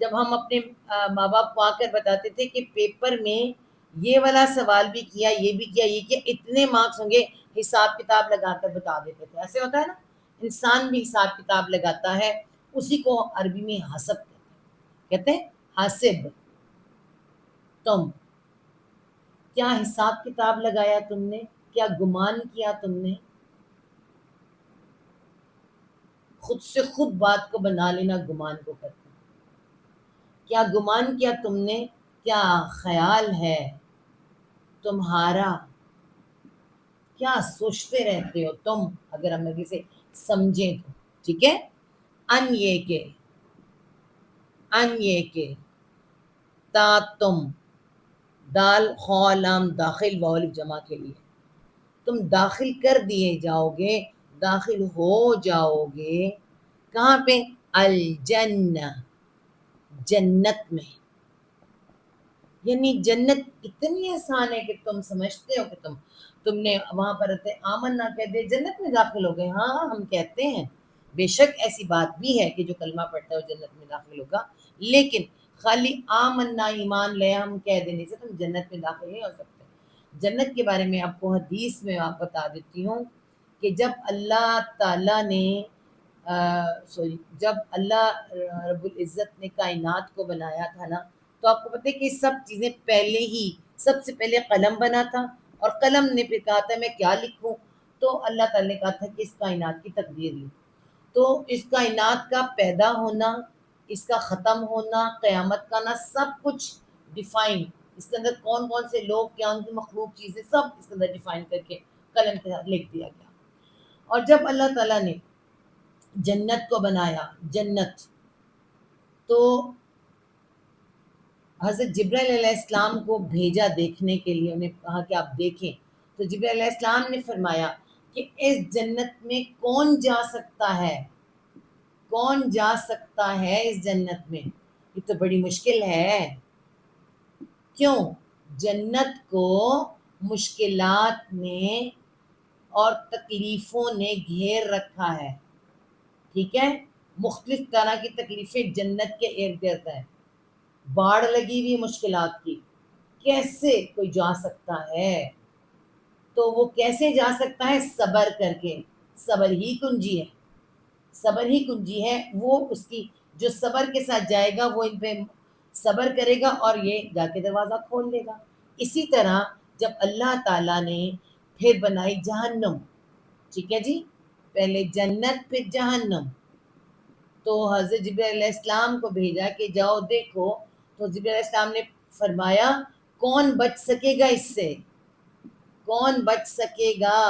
جب ہم اپنے ماں باپ کو آ کر بتاتے تھے کہ پیپر میں یہ والا سوال بھی کیا، یہ بھی کیا، یہ کیا، اتنے مارکس ہوں گے، حساب کتاب لگا کر بتا دیتے تھے. ایسے ہوتا ہے نا، انسان بھی حساب کتاب لگاتا ہے، اسی کو عربی میں حسب کہتے ہیں. حاسب، تم کیا حساب کتاب لگایا تم نے؟ کیا گمان کیا تم نے؟ خود سے خود بات کو بنا لینا گمان کو کرتے ہیں. کیا گمان کیا تم نے؟ کیا خیال ہے تمہارا؟ کیا سوچتے رہتے ہو تم؟ اگر ہم لوگ اسے سمجھیں تو ٹھیک ہے. ان یہ کہ تا تم، دال خا لام داخل واؤ جمع کے لیے، تم داخل کر دیے جاؤ گے، داخل ہو جاؤ گے کہاں پہ؟ الجنہ، جنت میں. یعنی جنت اتنی آسان ہے کہ تم سمجھتے ہو کہ تم نے وہاں پر رہتے آمنا کہہ دے جنت میں داخل ہو گئے. ہاں ہم کہتے ہیں، بے شک ایسی بات بھی ہے کہ جو کلمہ پڑھتا ہے وہ جنت میں داخل ہوگا، لیکن خالی آمنا ایمان لے ہم کہہ دینے سے تم جنت میں داخل نہیں ہو سکتے. جنت کے بارے میں آپ کو حدیث میں آپ بتا دیتی ہوں کہ جب اللہ تعالیٰ نے جب اللہ رب العزت نے کائنات کو بنایا تھا نا، تو آپ کو پتہ ہے کہ سب چیزیں پہلے ہی، سب سے پہلے قلم بنا تھا، اور قلم نے پھر کہا تھا میں کیا لکھوں، تو اللہ تعالیٰ نے کہا تھا کہ اس کائنات کی تقدیر لکھ. تو اس کائنات کا پیدا ہونا، اس کا ختم ہونا، قیامت کا نا، سب کچھ ڈیفائن، اس کے اندر کون کون سے لوگ، کیا ان کی مخلوق چیزیں، سب اس کے اندر ڈیفائن کر کے قلم کے ساتھ لکھ دیا گیا. اور جب اللہ تعالیٰ نے جنت کو بنایا، جنت، تو حضرت جبرائیل علیہ السلام کو بھیجا دیکھنے کے لیے، انہیں کہا کہ آپ دیکھیں. تو جبرائیل علیہ السلام نے فرمایا کہ اس جنت میں کون جا سکتا ہے، کون جا سکتا ہے اس جنت میں؟ یہ تو بڑی مشکل ہے. کیوں؟ جنت کو مشکلات نے اور تکلیفوں نے گھیر رکھا ہے. ٹھیک ہے، مختلف طرح کی تکلیفیں جنت کے ارد گرد ہیں، باڑھ لگی ہوئی مشکلات کی. کیسے کوئی جا سکتا ہے؟ تو وہ کیسے جا سکتا ہے؟ صبر کر کے. صبر ہی کنجی ہے، صبر ہی کنجی ہے. وہ اس کی جو صبر کے ساتھ جائے گا وہ ان پہ صبر کرے گا اور یہ جا کے دروازہ کھول دے گا. اسی طرح جب اللہ تعالیٰ نے پھر بنائی جہنم، ٹھیک ہے جی، پہلے جنت پھر جہنم، تو حضرت جبرائیل علیہ السلام کو بھیجا کہ جاؤ دیکھو. تو جبرائیل علیہ السلام نے فرمایا کون بچ سکے گا اس سے؟ کون بچ سکے گا؟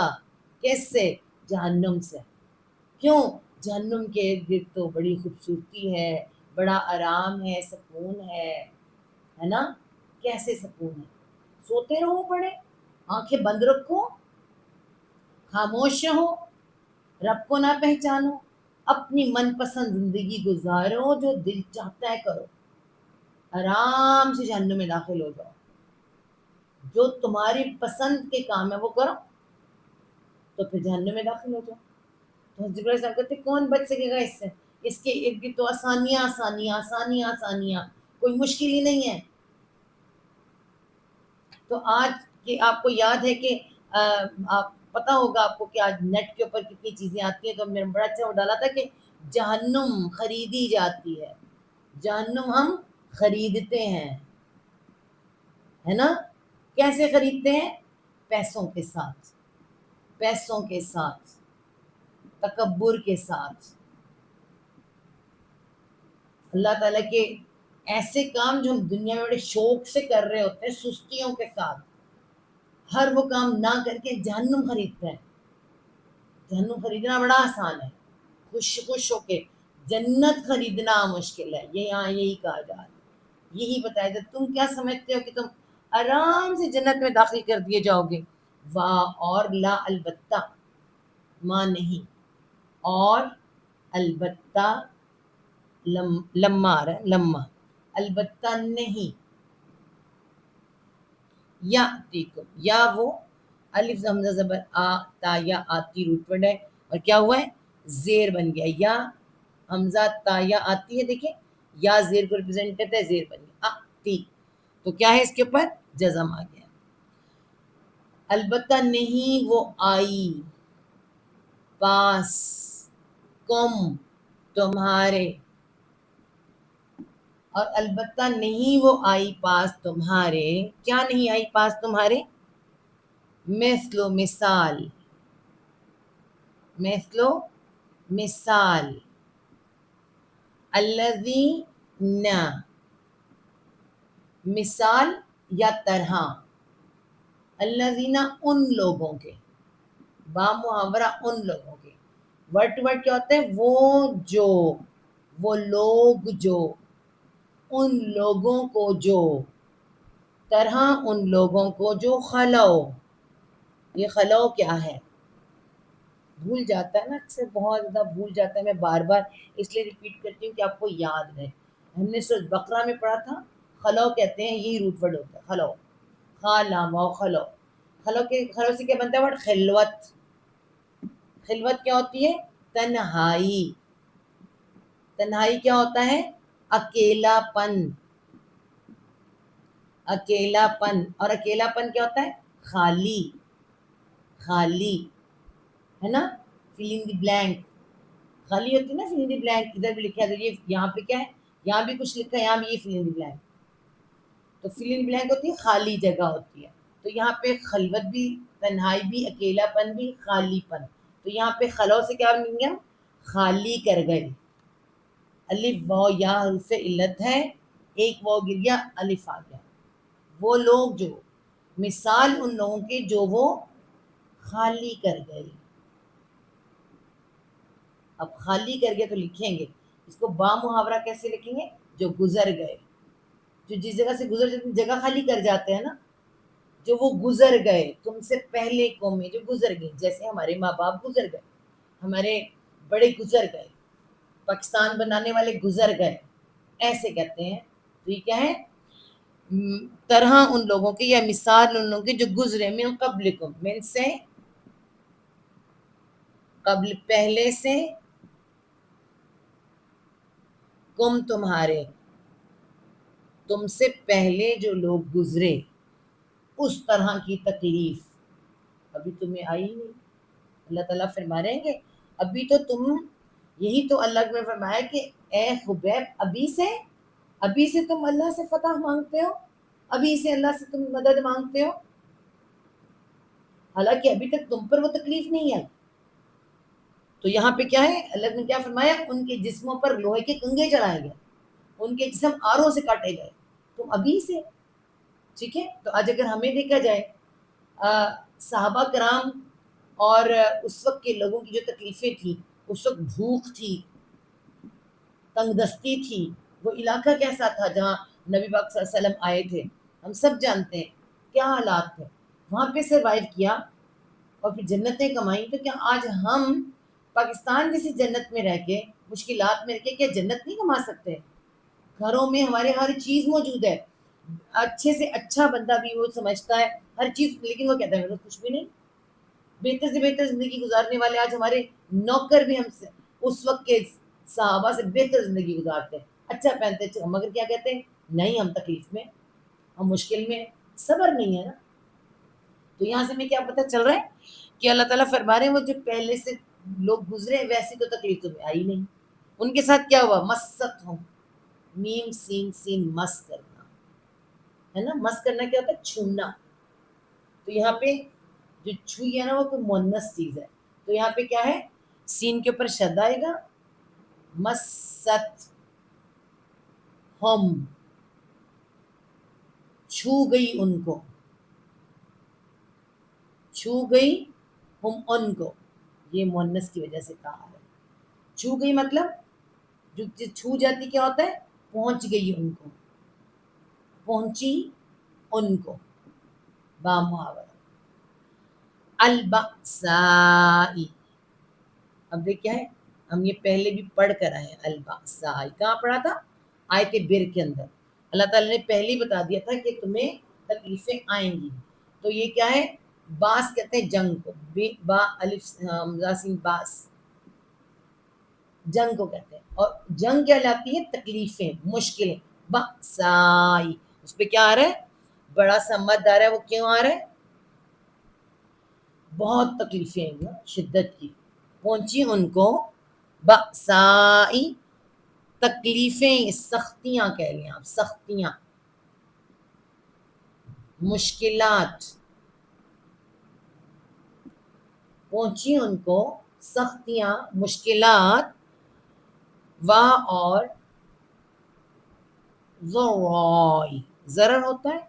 کس سے؟ جہنم سے. کیوں؟ جہنم کے ارد گرد تو بڑی خوبصورتی ہے، بڑا آرام ہے، سکون ہے نا؟ کیسے سکون ہے؟ سوتے رہو پڑے، آنکھیں بند رکھو، خاموش رہو، رب کو نہ پہچانو، اپنی من پسند زندگی گزارو، جو دل چاہتا ہے کرو، آرام سے جہنم میں داخل ہو جاؤ. جو تمہاری پسند کے کام ہے وہ کرو، تو پھر جہنم میں داخل ہو جاؤ. تو جبرائیل صاحب کہتے کون بچ سکے گا اس سے؟ اس کے ارد گرد تو آسانیاں آسانیاں آسانیاں آسانیاں، کوئی مشکل ہی نہیں ہے. تو آج کہ آپ کو یاد ہے کہ آپ پتہ ہوگا آپ کو کہ آج نیٹ کے اوپر کتنی چیزیں آتی ہیں. تو ہم نے بڑا اچھا وہ ڈالا تھا کہ جہنم خریدی جاتی ہے، جہنم ہم خریدتے ہیں، ہے نا؟ کیسے خریدتے ہیں؟ پیسوں کے ساتھ، پیسوں کے ساتھ، تکبر کے ساتھ. اللہ تعالیٰ کے ایسے کام جو ہم دنیا میں بڑے شوق سے کر رہے ہوتے ہیں، سستیوں کے ساتھ، ہر وہ کام نہ کر کے جہنم خریدتے ہیں. جہنم خریدنا بڑا آسان ہے، خوش خوش ہو کے. جنت خریدنا مشکل ہے. یہ یہاں یہی کہا جا رہا ہے، یہی بتایا جائے. تم کیا سمجھتے ہو کہ تم آرام سے جنت میں داخل کر دیے جاؤ گے؟ واہ اور لا، البتہ، ماں نہیں، اور البتہ، لما رہا، لما، البتہ نہیں. یا دیکھو، یا وہ الف حمزہ زبر آ تا یا آتی روٹ ورڈ ہے، اور کیا ہوا ہے؟ زیر بن گیا. یا حمزہ تا یا آتی ہے، دیکھیں یا زیر کو ریپرزینٹ کرتا ہے، زیر بن گیا تی، تو کیا ہے اس کے اوپر جزم آ گیا. البتہ نہیں وہ آئی پاس کم تمہارے، اور البتہ نہیں وہ آئی پاس تمہارے، کیا نہیں آئی پاس تمہارے؟ مثل و مثال، مثل و مثال، الذین، مثال یا طرح، الذین ان لوگوں کے، با محاورہ ان لوگوں کے، ورڈ ٹو ورڈ کیا ہوتا ہے؟ وہ جو، وہ لوگ جو، ان لوگوں کو جو، طرح ان لوگوں کو جو خلو. یہ خلو کیا ہے؟ بھول جاتا ہے نا اکثر، بہت زیادہ بھول جاتا ہے. میں بار بار اس لیے ریپیٹ کرتی ہوں کہ آپ کو یاد رہے. ہم نے سورۃ بقرہ میں پڑھا تھا، خلو کہتے ہیں، یہی روٹ ورڈ ہوتا ہے خلو، خالام و خلو. خلو سے کیا بنتا ہے ورڈ؟ خلوت. خلوت کیا ہوتی ہے؟ تنہائی. تنہائی کیا ہوتا ہے؟ اکیلا پن. اکیلا پن، اور اکیلا پن کیا ہوتا ہے؟ خالی. خالی ہے نا، فل ان دی بلینک. خالی ہوتی ہے نا فل ان دی بلینک. ادھر بھی لکھا ہے تو یہ یہاں پہ کیا ہے؟ یہاں بھی کچھ لکھا ہے، یہاں بھی یہ فل ان دی بلینک. تو فل ان بلینک ہوتی ہے خالی جگہ ہوتی ہے. تو یہاں پہ خلوت بھی، تنہائی بھی، اکیلا پن بھی، خالی پن. تو یہاں پہ خلو سے کیا بن گیا؟ خالی کر گئے. الف واو یا حروف علت ہے، ایک واو گر گیا، الف آ گیا. وہ لوگ جو، مثال ان لوگوں کے جو وہ خالی کر گئے. اب خالی کر گئے تو لکھیں گے اس کو با محاورہ کیسے لکھیں گے؟ جو گزر گئے. جو جس جگہ سے گزر جاتے ہیں، جگہ خالی کر جاتے ہیں نا، جو وہ گزر گئے تم سے پہلے قومیں جو گزر گئی. جیسے ہمارے ماں باپ گزر گئے، ہمارے بڑے گزر گئے، پاکستان بنانے والے گزر گئے، ایسے کہتے ہیں. تو یہ کیا ہے؟ طرح ان لوگوں کے، یا مثال ان لوگوں کے جو گزرے، من قبلکم، من سے قبل، پہلے سے، کم تمہارے، تم سے پہلے جو لوگ گزرے، اس طرح کی تکلیف ابھی تمہیں آئی نہیں. اللہ تعالیٰ فرما رہے ہیں کہ ابھی تو تم، یہی تو اللہ نے فرمایا کہ اے خبیب، ابھی سے تم اللہ سے فتح مانگتے ہو، ابھی سے اللہ سے تم مدد مانگتے ہو، حالانکہ ابھی تک تم پر وہ تکلیف نہیں آئی. تو یہاں پہ کیا ہے؟ اللہ نے کیا فرمایا؟ ان کے جسموں پر لوہے کے کنگے چلائے گئے، ان کے جسم آروں سے کاٹے گئے، تم ابھی سے. ٹھیک ہے. تو آج اگر ہمیں دیکھا جائے، صحابہ کرام اور اس وقت کے لوگوں کی جو تکلیفیں تھیں، اس وقت بھوک تھی، تنگ دستی تھی. وہ علاقہ کیسا تھا جہاں نبی پاک صلی اللہ علیہ وسلم آئے تھے؟ ہم سب جانتے ہیں کیا حالات تھے. وہاں پہ سروائیو کیا اور پھر جنتیں کمائیں. تو کیا آج ہم پاکستان جیسی جنت میں رہ کے، مشکلات میں رہ کے، کیا جنت نہیں کما سکتے؟ گھروں میں ہمارے ہر چیز موجود ہے، اچھے سے اچھا بندہ بھی وہ سمجھتا ہے ہر چیز، لیکن وہ کہتا ہے میرے کچھ بھی نہیں. بہتر سے بہتر زندگی گزارنے والے آج ہمارے نوکر بھی ہم سے، اس وقت کے صحابہ سے بہتر زندگی گزارتے ہیں، اچھا پہنتے ہیں، مگر کیا کہتے ہیں؟ نہیں، ہم تکلیف میں، ہم مشکل میں، صبر نہیں ہے نا. تو یہاں سے ہمیں کیا پتہ چل رہا ہے کہ اللہ تعالیٰ فرما رہے ہیں وہ جو پہلے سے لوگ گزرے ویسی تو تکلیف تمہیں آئی نہیں. ان کے ساتھ کیا ہوا؟ مست ہوں، میم سین سین، مس کرنا ہے نا. مس کرنا کیا ہوتا ہے؟ چھونا. تو یہاں پہ جو چھوئی ہے نا وہ کوئی مونس چیز ہے. تو یہاں پہ کیا ہے؟ سین کے اوپر شد آئے گا، مست ہم، چھو گئی ان کو، چھو گئی ہم ان کو. یہ مونس کی وجہ سے کہا ہے. چھو گئی مطلب جو چھو جاتی کیا ہوتا ہے؟ پہنچ گئی ان کو، پہنچی ان کو. با محاورہ. البأسائی، اب دیکھ کیا ہے؟ ہم یہ پہلے بھی پڑھ کر آئے ہیں. البأسائی کہاں پڑھا تھا؟ آیت بر کے اندر. اللہ تعالیٰ نے پہلے ہی بتا دیا تھا کہ تمہیں تکلیفیں آئیں گی. تو یہ کیا ہے؟ باس کہتے ہیں جنگ کو، با الف حمزہ سین باس، جنگ کو کہتے ہیں. اور جنگ کیا لاتی ہے؟ تکلیفیں، مشکلیں. بأسائی، اس پہ کیا آ رہا ہے؟ بڑا سا مد آ رہا ہے. وہ کیوں آ رہا ہے؟ بہت تکلیفیں ہیں نا، شدت کی پہنچی ان کو. بأسائی، تکلیفیں، سختیاں کہہ لیں آپ، سختیاں، مشکلات پہنچی ان کو، سختیاں، مشکلات. اور ضرائی، ضرر ہوتا ہے،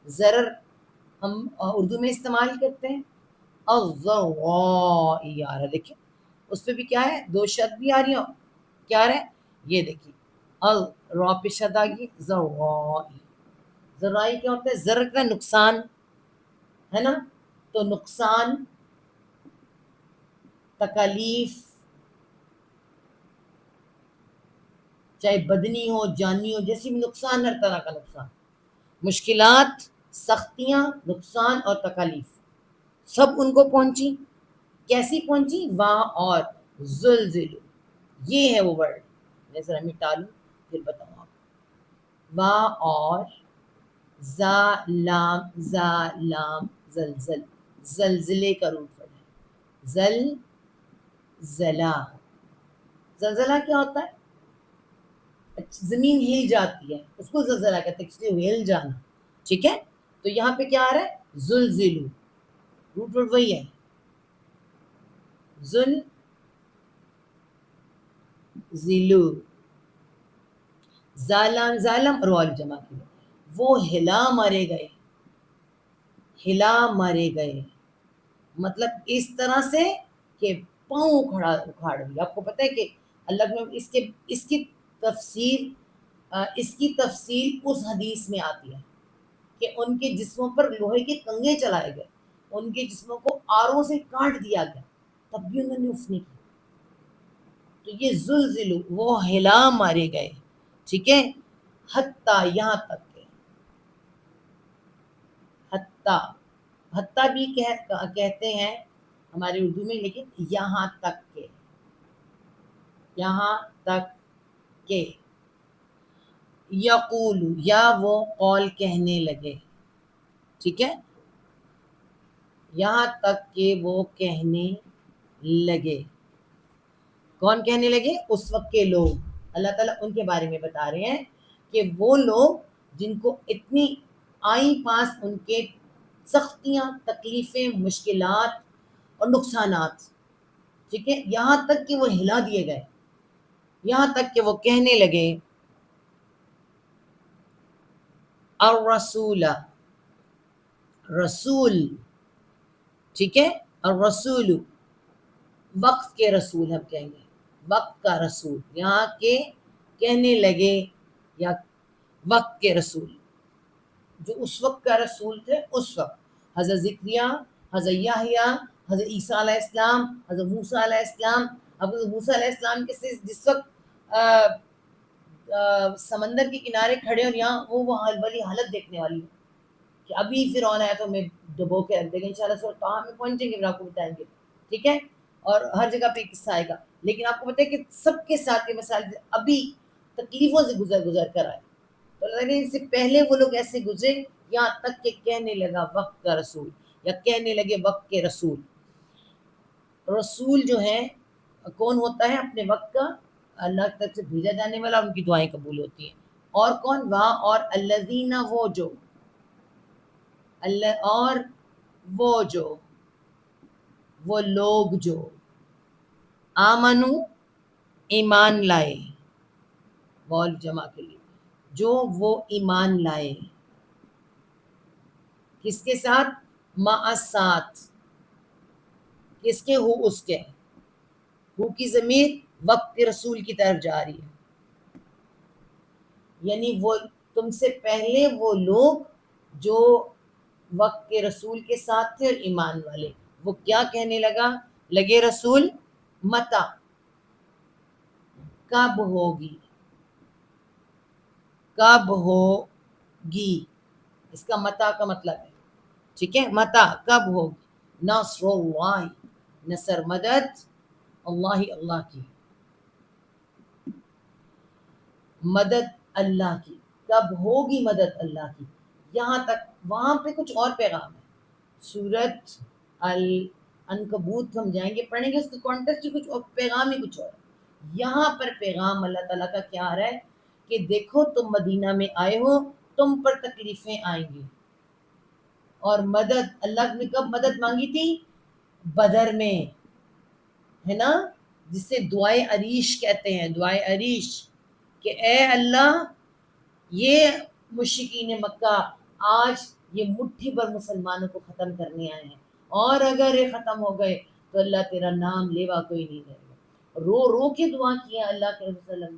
ضرر ہم اردو میں استعمال کرتے ہیں. الضرائی آ رہا ہے، دیکھیں اس پہ بھی کیا ہے؟ دو شد بھی آ رہی ہو. کیا آ رہا ہے؟ یہ دیکھیے، را پہ شد آ گئی. ضرائی، ذرائی کیا ہوتا ہے؟ ضرر کا نقصان ہے نا. تو نقصان، تکالیف، چاہے بدنی ہو جانی ہو، جیسی بھی نقصان، ہر طرح کا نقصان، مشکلات، سختیاں، نقصان اور تکالیف سب ان کو پہنچی. کیسی پہنچی؟ وہاں اور زلزلو، یہ ہے وہ ورڈ. میں ذرا مٹا لوں پھر بتاؤں آپ. وہاں اور زا لام، زا لام، زلزل، زلزلے کا روٹ ورڈ ہے. زلزلہ، زلزلہ کیا ہوتا ہے؟ زمین ہل جاتی ہے، اس کو زلزلہ کہتے ہیں، اس لیے ہل جانا. ٹھیک ہے. تو یہاں پہ کیا آ رہا ہے؟ زلزلو، روٹ ورڈ وہی ہے. زلزلو، ظالم، ظالم اور والی جمع کی، وہ ہلا مارے گئے. ہلا مارے گئے مطلب اس طرح سے کہ پاؤں اکھاڑ ہوئی. آپ کو پتہ ہے کہ اللہ نے اس کی تفسیر، اس کی تفصیل اس حدیث میں آتی ہے کہ ان کے جسموں پر لوہے کے کنگے چلائے گئے، ان کے جسموں کو آروں سے کاٹ دیا گیا، تب بھی انہوں نے اف نہیں کی. تو یہ زلزلو، وہ ہلا مارے گئے. ٹھیک ہے. حتیٰ، یہاں تک کہ، حتیٰ، حتیٰ بھی کہتے ہیں ہمارے اردو میں، لیکن یہاں تک کہ، یہاں تک کہ، یقول، یا وہ قول کہنے لگے. ٹھیک ہے. یہاں تک کہ وہ کہنے لگے. کون کہنے لگے؟ اس وقت کے لوگ. اللہ تعالیٰ ان کے بارے میں بتا رہے ہیں کہ وہ لوگ جن کو اتنی آئیں پاس ان کے سختیاں، تکلیفیں، مشکلات اور نقصانات. ٹھیک ہے. یہاں تک کہ وہ ہلا دیے گئے، یہاں تک کہ وہ کہنے لگے الرسول، رسول. ٹھیک ہے. الرسول، وقت کے رسول ہم کہیں گے، وقت کا رسول. یہاں کے کہنے لگے، یا وقت کے رسول، جو اس وقت کا رسول تھے. اس وقت حضرت زکریا، حضرت یحییٰ، حضرت عیسیٰ علیہ السلام، حضرت موسیٰ علیہ السلام. حضرت موسیٰ علیہ السلام کے جس وقت سمندر کے کنارے کھڑے اور یہاں وہ والی حالت دیکھنے والی ہے کہ ابھی فرعون آیا تو ہمیں ڈبو کے رکھ دے گا. انشاءاللہ سورۃ طٰہٰ میں پہنچیں گے، پھر آپ کو بتائیں گے. ٹھیک ہے. اور ہر جگہ پہ قصہ آئے گا. لیکن آپ کو پتہ ہے کہ سب کے ساتھ یہ مسائل ابھی تکلیفوں سے گزر کر آئے. تو اللہ نے ان سے پہلے وہ لوگ ایسے گزرے، یہاں تک کہ کہنے لگا وقت کا رسول، یا کہنے لگے وقت کے رسول. رسول جو ہے کون ہوتا ہے اپنے وقت کا؟ اللہ کی طرف سے بھیجا جانے والا، ان کی دعائیں قبول ہوتی ہیں. اور کون؟ وہاں اور الذین، وہ جو، اللہ، اور وہ جو، وہ لوگ جو، آمنو، ایمان لائے، وال جمع کے لیے، جو وہ ایمان لائے. کس کے ساتھ؟ مع ساتھ. کس کے؟ ہو، اس کے. ہو کی ضمیر وقت کے رسول کی طرف جا رہی ہے. یعنی وہ تم سے پہلے وہ لوگ جو وقت کے رسول کے ساتھ تھے اور ایمان والے. وہ کیا کہنے لگے رسول؟ متا، کب ہوگی، کب ہوگی. اس کا متا کا مطلب ہے. ٹھیک ہے. متا، کب ہوگی. نصر اللہ، نصر، مدد اللہ، اللہ کی. مدد اللہ کی، کب ہوگی مدد اللہ کی، یہاں تک وہاں پہ کچھ اور پیغام ہے. سورت العنکبوت ہم جائیں گے پڑھیں گے، اس کا کانٹیکسٹ ہی کچھ اور، پیغام ہی کچھ اور ہے. یہاں پر پیغام اللہ تعالیٰ کا کیا آ رہا ہے کہ دیکھو تم مدینہ میں آئے ہو، تم پر تکلیفیں آئیں گی، اور مدد اللہ نے کب مدد مانگی تھی؟ بدر میں، ہے نا، جسے دعائے عریش کہتے ہیں، دعائے عریش، کہ اے اللہ یہ مشرکین مکہ آج یہ مٹھی بھر مسلمانوں کو ختم کرنے آئے ہیں، اور اگر یہ ختم ہو گئے تو اللہ تیرا نام لیوا کوئی نہیں رہے گا. رو رو کے دعا کیا اللہ کے رسول صلی اللہ علیہ وسلم،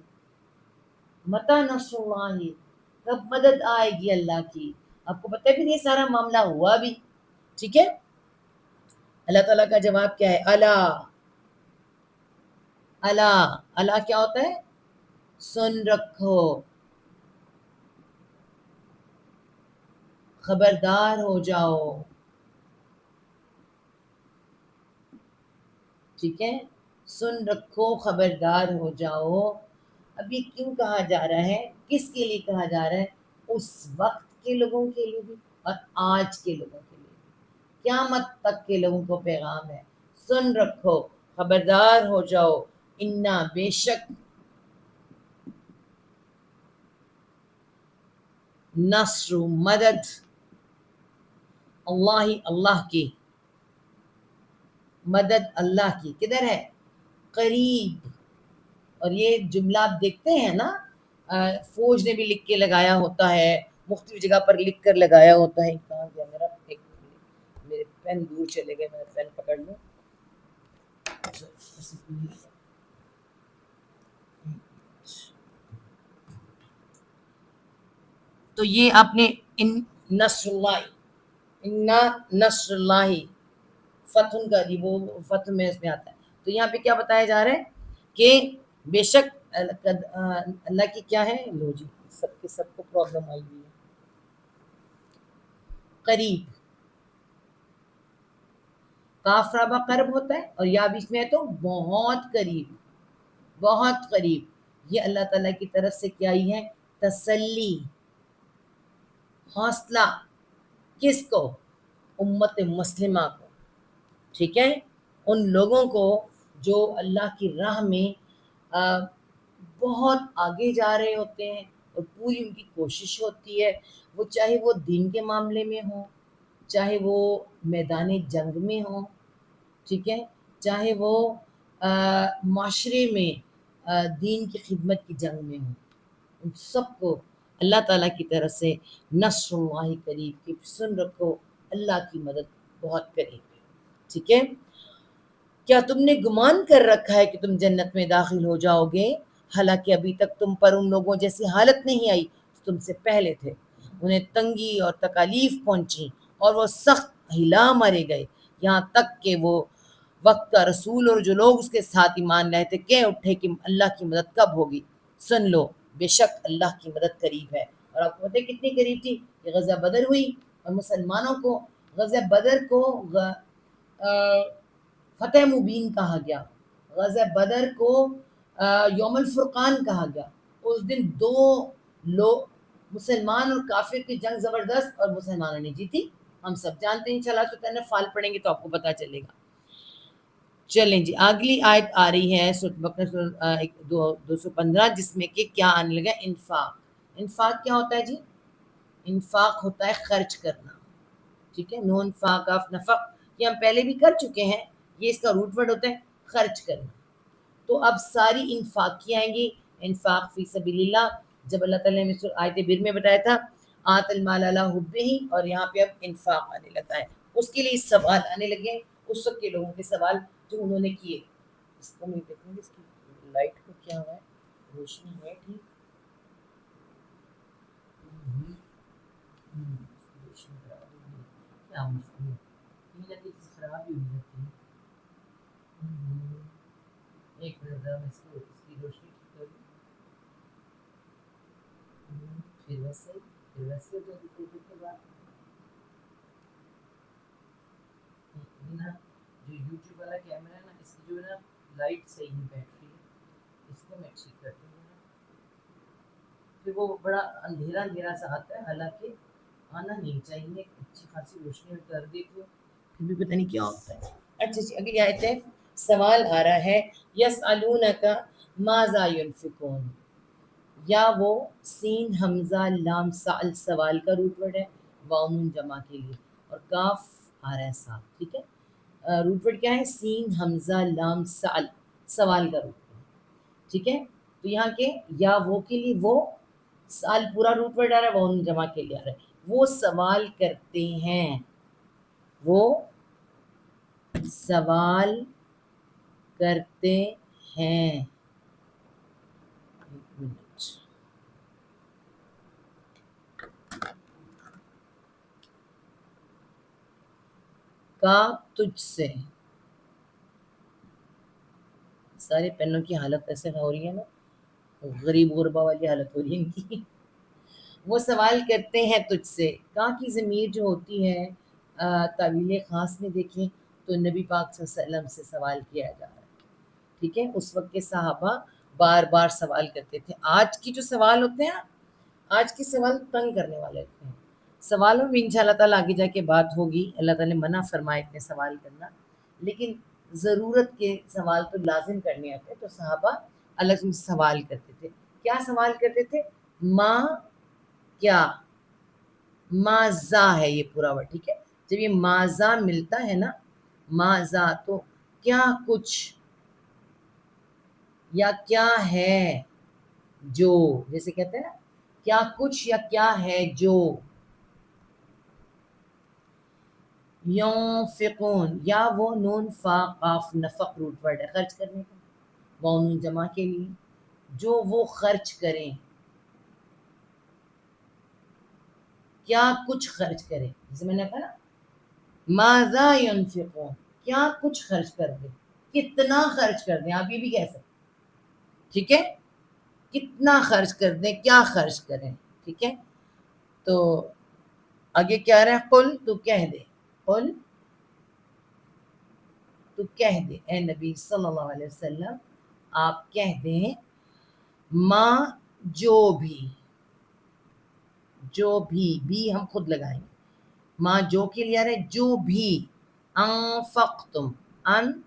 متی نصر اللہ، کب مدد آئے گی اللہ کی. آپ کو پتہ ہے پھر یہ سارا معاملہ ہوا بھی. ٹھیک ہے، اللہ تعالیٰ کا جواب کیا ہے؟ اللہ، اللہ، اللہ کیا ہوتا ہے؟ سن رکھو، خبردار ہو جاؤ. ٹھیک ہے، سن رکھو، خبردار ہو جاؤ. اب یہ کیوں کہا جا رہا ہے؟ کس کے لیے کہا جا رہا ہے؟ اس وقت کے لوگوں کے لیے بھی اور آج کے لوگوں کے لیے بھی، قیامت تک کے لوگوں کو پیغام ہے. سن رکھو، خبردار ہو جاؤ، انا بے شک، نصر مدد، اللہ اللہ کی مدد، اللہ کی کدھر ہے؟ قریب. اور یہ جملہ آپ دیکھتے ہیں نا، فوج نے بھی لکھ کے لگایا ہوتا ہے، مختلف جگہ پر لکھ کر لگایا ہوتا ہے. کہاں گیا میرا، ایک میرے پین دور چلے گئے، میرا پین پکڑ لوں. تو یہ آپ نے ان نصر اللہ، انا نصر اللہ، فتح کا دی، وہ فتح میں اس میں آتا ہے. تو یہاں پہ کیا بتایا جا رہا ہے کہ بے شک اللہ کی کیا ہے، لو جی سب کے سب کو پرابلم آئی ہوئی ہے. قریب، کاف رابع قرب ہوتا ہے، اور یا بیچ میں ہے تو بہت قریب، بہت قریب. یہ اللہ تعالیٰ کی طرف سے کیا ہی ہے؟ تسلی، حوصلہ. کس کو؟ امت مسلمہ کو. ٹھیک ہے، ان لوگوں کو جو اللہ کی راہ میں بہت آگے جا رہے ہوتے ہیں، اور پوری ان کی کوشش ہوتی ہے، وہ چاہے وہ دین کے معاملے میں ہوں، چاہے وہ میدان جنگ میں ہوں، ٹھیک ہے، چاہے وہ معاشرے میں دین کی خدمت کی جنگ میں ہوں. ان سب کو اللہ تعالیٰ کی طرف سے نصر اللہ قریب، کی سن رکھو اللہ کی مدد بہت قریب ہے. ٹھیک ہے، کیا تم نے گمان کر رکھا ہے کہ تم جنت میں داخل ہو جاؤ گے، حالانکہ ابھی تک تم پر ان لوگوں جیسی حالت نہیں آئی جو تم سے پہلے تھے. انہیں تنگی اور تکالیف پہنچی، اور وہ سخت ہلا مارے گئے، یہاں تک کہ وہ وقت کا رسول اور جو لوگ اس کے ساتھ ایمان لائے تھے کہہ اٹھے کہ اللہ کی مدد کب ہوگی. سن لو، بے شک اللہ کی مدد قریب ہے. اور آپ کو پتہ ہے کتنی قریب تھی؟ کہ غزوہ بدر ہوئی، اور مسلمانوں کو غزوہ بدر کو فتح مبین کہا گیا، غزوہ بدر کو یوم الفرقان کہا گیا. اس دن دو لوگ، مسلمان اور کافر کی جنگ زبردست، اور مسلمانوں نے جیتی. ہم سب جانتے ہیں، انشاءاللہ تو فال پڑھیں گے تو آپ کو پتہ چلے گا. چلیں جی، اگلی آیت آ رہی ہے سورۃ بقرہ 215، جس میں کہ کیا آنے لگا؟ انفاق. انفاق کیا ہوتا ہے جی؟ انفاق ہوتا ہے خرچ کرنا. ٹھیک ہے، نون فاق آف نفق، یہ ہم پہلے بھی کر چکے ہیں. یہ اس کا روٹ ورڈ ہوتا ہے خرچ کرنا. تو اب ساری انفاق کی آئیں گی. انفاق فی سبیل اللہ، جب اللہ تعالیٰ نے آیت بر میں بتایا تھا آت المال علی حبہ، اور یہاں پہ اب انفاق آنے لگا ہے. اس کے لیے سوال آنے لگے، اس وقت کے لوگوں کے سوال جو انہوں نے کیے. اس کو میں دیکھوں گی، اس کی لائٹ کو کیا ہوا ہے، روشنی ہے ٹھیک؟ روشنی خراب ہوئی ہے کیا؟ مسئلہ یہ لگے کہ خراب ہی ہوئی رہتی ہے. ایک منٹ ذرا میں اس کی روشنی ٹھیک کر دوں. پھر ویسے تو تھوڑی دیر کے بعد نا جو یوٹیوب والا کیمرہ ہے نا، اس کی جو ہے نا لائٹ صحیح نہیں بیٹھ رہی ہے، اس کو میں ٹھیک کر دوں گا. پھر وہ بڑا اندھیرا اندھیرا سا آتا ہے، حالانکہ آنا نہیں چاہیے، اچھی خاصی روشنی میں کر دیتی ہوں پھر بھی پتہ نہیں کیا ہوتا ہے۔ اچھا جی، اگلی آیت ہے، سوال آ رہا ہے یسألونک ماذا ينفقون، یا وہ سین حمزہ لام سال سوال کا روٹ ورڈ ہے واؤن جمع کے لیے، اور کاف آ رہا ہے ساتھ، ٹھیک ہے۔ روٹ ورڈ کیا ہے؟ سین حمزہ لام سال، سوال کا روٹ ورڈ، ٹھیک ہے۔ تو یہاں کے یا وہ کے لیے وہ سال پورا روٹ ورڈ آ رہا ہے، واؤن جمع کے لیے آ رہا ہے، وہ سوال کرتے ہیں، وہ سوال کرتے ہیں۔ ایک منٹ، کا تجھ سے، سارے پینوں کی حالت ایسے ہو رہی ہے نا، غریب غربا والی حالت ہو رہی ہے ان کی۔ وہ سوال کرتے ہیں تجھ سے، کا کی ضمیر جو ہوتی ہے تعویل خاص میں دیکھیں تو نبی پاک صلی اللہ علیہ وسلم سے سوال کیا جا رہا ہے، ٹھیک ہے۔ اس وقت کے صحابہ بار بار سوال کرتے تھے۔ آج کی جو سوال ہوتے ہیں، آج کے سوال تنگ کرنے والے ہوتے ہیں، سوالوں میں انشاءاللہ تعالیٰ آگے جا کے بات ہوگی، اللہ تعالیٰ نے منع فرمائے اتنے سوال کرنا، لیکن ضرورت کے سوال تو لازم کرنے آتے تو صحابہ اللہ سے سوال کرتے تھے۔ کیا سوال کرتے تھے؟ ماں کیا، ماذا ہے یہ پورا ورڈ، ٹھیک ہے۔ جب یہ ماذا ملتا ہے نا، ماذا، تو کیا کچھ یا کیا ہے جو، جیسے کہتے ہیں نا کیا کچھ یا کیا ہے جو، ينفقون، یا وہ نون فا قاف نفق روٹ ورڈ ہے خرچ کرنے کا، واؤن جمع کے لیے، جو وہ خرچ کریں، کیا کچھ خرچ کریں، جیسے میں نے کہا نا ماذا ينفقون، کیا کچھ خرچ کر دیں، کتنا خرچ کر دیں، آپ یہ بھی کہہ سکتے، ٹھیک ہے، کتنا خرچ کر دیں، کیا خرچ کریں، ٹھیک ہے۔ تو آگے کیا رہا ہے؟ قل، تو کہہ دے، قل تو کہہ دے اے نبی صلی اللہ علیہ وسلم، آپ کہہ دیں، ماں جو بھی، جو بھی ہم خود لگائیں گے، ماں جو کے لیے آ رہے جو بھی، انفقتم، انفقتم،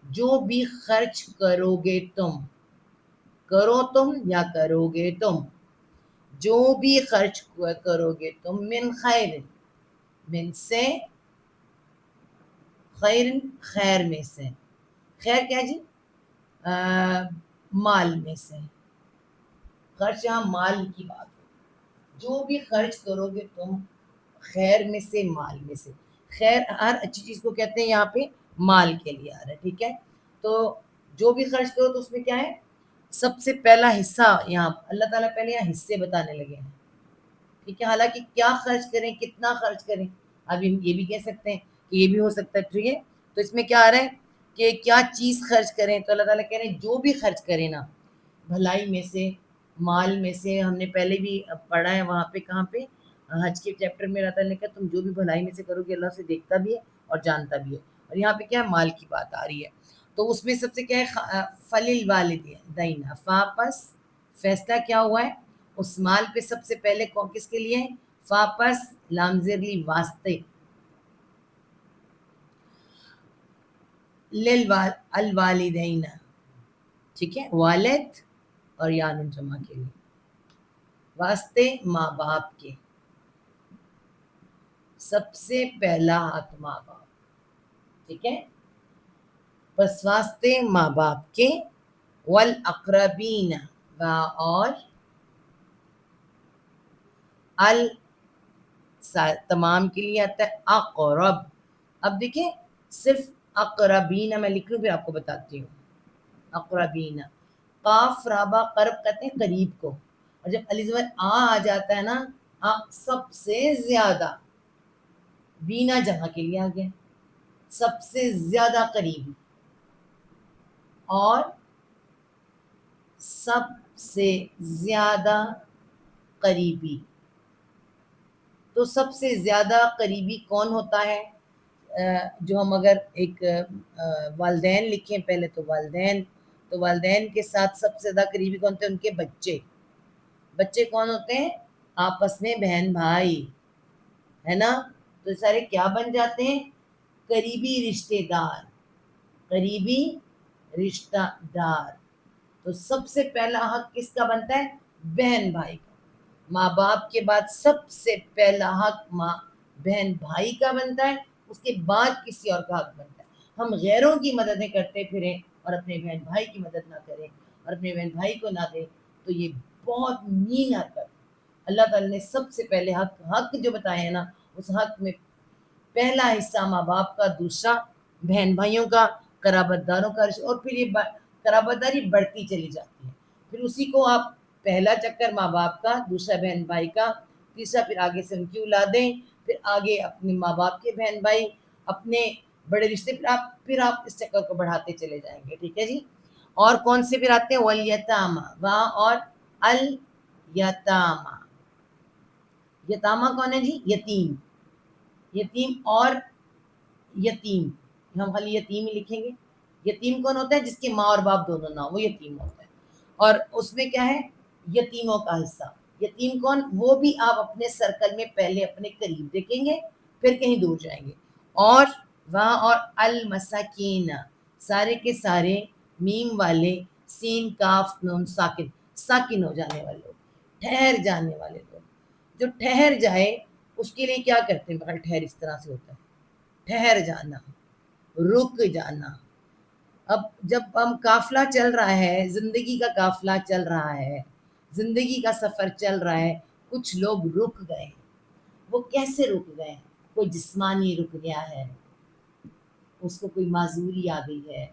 جو بھی خرچ کرو گے تم، کرو تم یا کرو گے تم، جو بھی خرچ کرو گے تم، من خیر، من سے، خیر، خیر میں سے، خیر کیا جی؟ مال میں سے، خرچ یہاں مال کی بات ہے، جو بھی خرچ کرو گے تم خیر میں سے، مال میں سے، خیر ہر اچھی چیز کو کہتے ہیں، یہاں پہ مال کے لیے آ رہا ہے، ٹھیک ہے۔ تو جو بھی خرچ کرو تو اس میں کیا ہے؟ سب سے پہلا حصہ، یہاں اللہ تعالیٰ پہلے یہاں حصے بتانے لگے ہیں، ٹھیک ہے۔ حالانکہ کیا خرچ کریں، کتنا خرچ کریں، اب یہ بھی کہہ سکتے ہیں کہ یہ بھی ہو سکتا ہے، ٹھیک ہے۔ تو اس میں کیا آ رہا ہے کہ کیا چیز خرچ کریں، تو اللہ تعالیٰ کہہ رہے ہیں جو بھی خرچ کریں نا، بھلائی میں سے، مال میں سے، ہم نے پہلے بھی پڑھا ہے وہاں پہ، کہاں پہ؟ حج کے چیپٹر میں اللہ تعالیٰ نے کہا تم جو بھی بھلائی میں سے کرو گے اللہ سے دیکھتا بھی ہے اور جانتا بھی ہے، اور یہاں پہ کیا ہے؟ مال کی بات آ رہی ہے۔ تو اس میں سب سے کیا ہے؟ فلیل والدین، فا پس فیصلہ کیا ہوا ہے اس مال پہ سب سے پہلے، کون کس کے لیے؟ فا پس لام زیر لی واسطے، الوالدین، ٹھیک ہے، والد اور یان جمع کے لیے، واسطے ماں باپ کے، سب سے پہلا حق ماں باپ، ٹھیک ہے، بس واسطے ماں باپ کے، والاقربین، اور تمام کے لیے آتا ہے اقرب۔ اب دیکھیں صرف اقربین میں لکھ لوں، پھر آپ کو بتاتی ہوں، اقربین، قاف رابا قرب کہتے ہیں قریب کو، اور جب علی زبر آ جاتا ہے نا، سب سے زیادہ، بینا جہاں کے لیے آ گیا، سب سے زیادہ قریبی، اور سب سے زیادہ قریبی، تو سب سے زیادہ قریبی کون ہوتا ہے؟ جو ہم اگر ایک والدین لکھیں پہلے، تو والدین تو والدین کے ساتھ سب سے زیادہ قریبی کون تھے؟ ان کے بچے. بچے کون ہوتے ہیں؟ آپس میں بہن بھائی، ہے نا. تو سارے کیا بن جاتے ہیں؟ قریبی رشتے دار. قریبی رشتہ دار. تو سب سے پہلا حق کس کا بنتا ہے؟ بہن بھائی کا. ماں باپ کے بعد سب سے پہلا حق ماں بہن بھائی کا بنتا ہے، اس کے بعد کسی اور کا حق بنتا ہے. ہم غیروں کی مددیں کرتے پھریں اور اپنے بہن بھائی کی مدد نہ کریں اور اپنے بہن بھائی کو نہ دیں تو یہ بہت مین حرکت ہے. اللہ تعالیٰ نے سب سے پہلے حق جو بتائے ہیں نا، اس حق میں پہلا حصہ ماں باپ کا، دوسرا بہن بھائیوں کا، قرابت داروں کا، اور پھر یہ قرابت داری بڑھتی چلی جاتی ہے. پھر اسی کو آپ پہلا چکر ماں باپ کا، دوسرا بہن بھائی کا، تیسرا پھر آگے سے ان کی اولادیں، پھر آگے اپنے ماں باپ کے بہن بھائی، اپنے بڑے رشتے، پھر آپ اس چکر کو بڑھاتے چلے جائیں گے. ٹھیک ہے جی. اور کون سے پھر آتے ہیں؟ والیتامہ. وہاں اور الیتامہ. یتامہ کون ہے جی؟ یتیم. یتیم اور یتیم، ہم خالی یتیم ہی لکھیں گے. یتیم کون ہوتا ہے؟ جس کے ماں اور باپ دونوں نہ ہو، وہ یتیم ہوتا ہے. اور اس میں کیا ہے؟ یتیموں کا حصہ. یتیم کون؟ وہ بھی آپ اپنے سرکل میں پہلے اپنے قریب دیکھیں گے، پھر کہیں دور جائیں گے. اور وہاں اور المساکین، سارے کے سارے میم والے، سین کاف نون ساکن، ساکن ہو جانے والے لوگ، ٹھہر جانے والے لوگ. جو ٹھہر جائے اس کے لیے کیا کرتے ہیں؟ بغیر ٹھہر اس طرح سے ہوتا ہے، ٹھہر جانا، رک جانا. اب جب ہم قافلہ چل رہا ہے، زندگی کا قافلہ چل رہا ہے، زندگی کا سفر چل رہا ہے، کچھ لوگ رک گئے. وہ کیسے رک گئے؟ کوئی جسمانی رک گیا ہے، اس کو کوئی معذوری آ گئی ہے،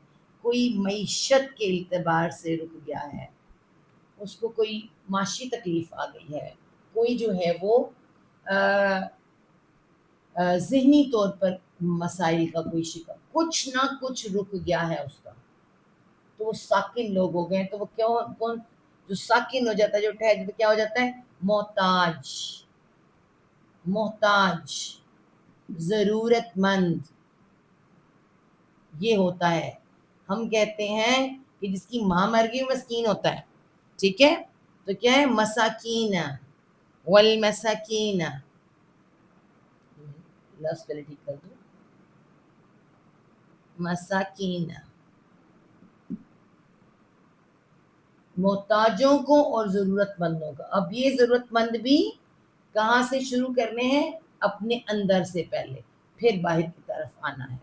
کوئی معیشت کے اعتبار سے رک گیا ہے، اس کو کوئی معاشی تکلیف آ گئی ہے، کوئی جو ہے وہ ذہنی طور پر مسائل کا کوئی شکار، کچھ نہ کچھ رک گیا ہے اس کا، تو وہ ساکن لوگ ہو گئے. تو وہ کون جو ساکن ہو جاتا ہے، جو ٹھہر جاتا ہے، کیا ہو جاتا ہے؟ محتاج. محتاج، ضرورت مند، یہ ہوتا ہے. ہم کہتے ہیں کہ جس کی ماں مر گئی مسکین ہوتا ہے. ٹھیک ہے. تو کیا ہے؟ مساکین. والمساکین، لفظ پہلے ٹھیک کر دو. مساکین، محتاجوں کو اور ضرورت مندوں کا. اب یہ ضرورت مند بھی کہاں سے شروع کرنے ہیں؟ اپنے اندر سے پہلے، پھر باہر کی طرف آنا ہے.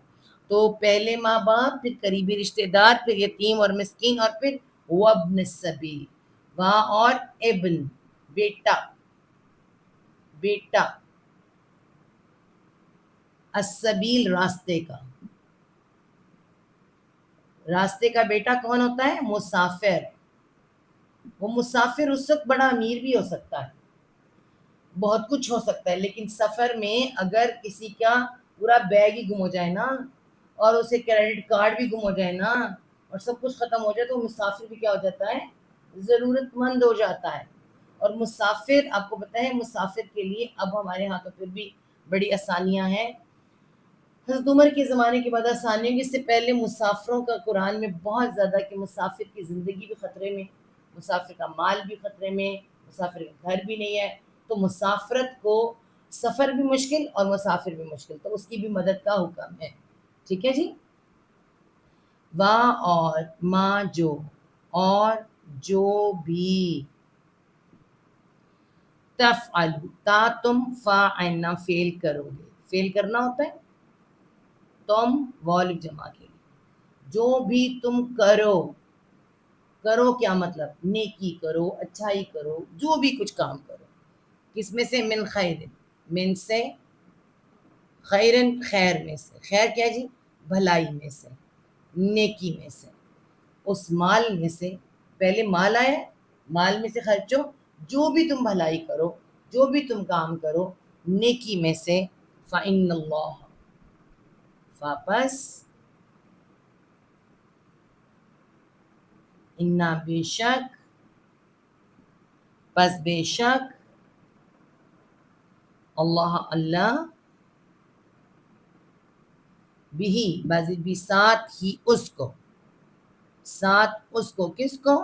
تو پہلے ماں باپ، پھر قریبی رشتے دار، پھر یتیم اور مسکین، اور پھر وابن السبیل. وہاں اور ابن، بیٹا. بیٹا، السبیل، راستے کا. راستے کا بیٹا کون ہوتا ہے؟ مسافر. وہ مسافر اس وقت بڑا امیر بھی ہو سکتا ہے، بہت کچھ ہو سکتا ہے، لیکن سفر میں اگر کسی کا پورا بیگ ہی گم ہو جائے نا، اور اسے کریڈٹ کارڈ بھی گم ہو جائے نا، اور سب کچھ ختم ہو جائے، تو مسافر بھی کیا ہو جاتا ہے؟ ضرورت مند ہو جاتا ہے. اور مسافر، آپ کو پتہ ہے مسافر کے لیے اب ہمارے ہاں تو پھر بھی بڑی آسانیاں ہیں. حضرت عمر کے زمانے کے بعد آسانیوں کی، اس سے پہلے مسافروں کا قرآن میں بہت زیادہ کہ مسافر کی زندگی بھی خطرے میں، مسافر کا مال بھی خطرے میں، مسافر کا گھر بھی نہیں ہے. تو مسافرت کو، سفر بھی مشکل اور مسافر بھی مشکل، تو اس کی بھی مدد کا حکم ہے. ٹھیک ہے جی. وہاں اور ماں جو، اور جو بھی، تفعلوا، تا تم فاعلنا، فیل کرو گے. فیل کرنا ہوتا ہے، تم والو جمع کے لیے. جو بھی تم کرو. کرو کیا مطلب؟ نیکی کرو، اچھائی کرو، جو بھی کچھ کام کرو. کس میں سے؟ من خیر، من سے، خیرن، خیر میں سے. خیر کیا جی؟ بھلائی میں سے، نیکی میں سے، اس مال میں سے. پہلے مال آیا، مال میں سے خرچو. جو بھی تم بھلائی کرو، جو بھی تم کام کرو نیکی میں سے. فإن اللہ، واپس، انا، بے شک، پس بے شک، اللہ، اللہ، بھی، بازی بھی، ساتھ ہی اس کو، ساتھ اس کو، کس کو؟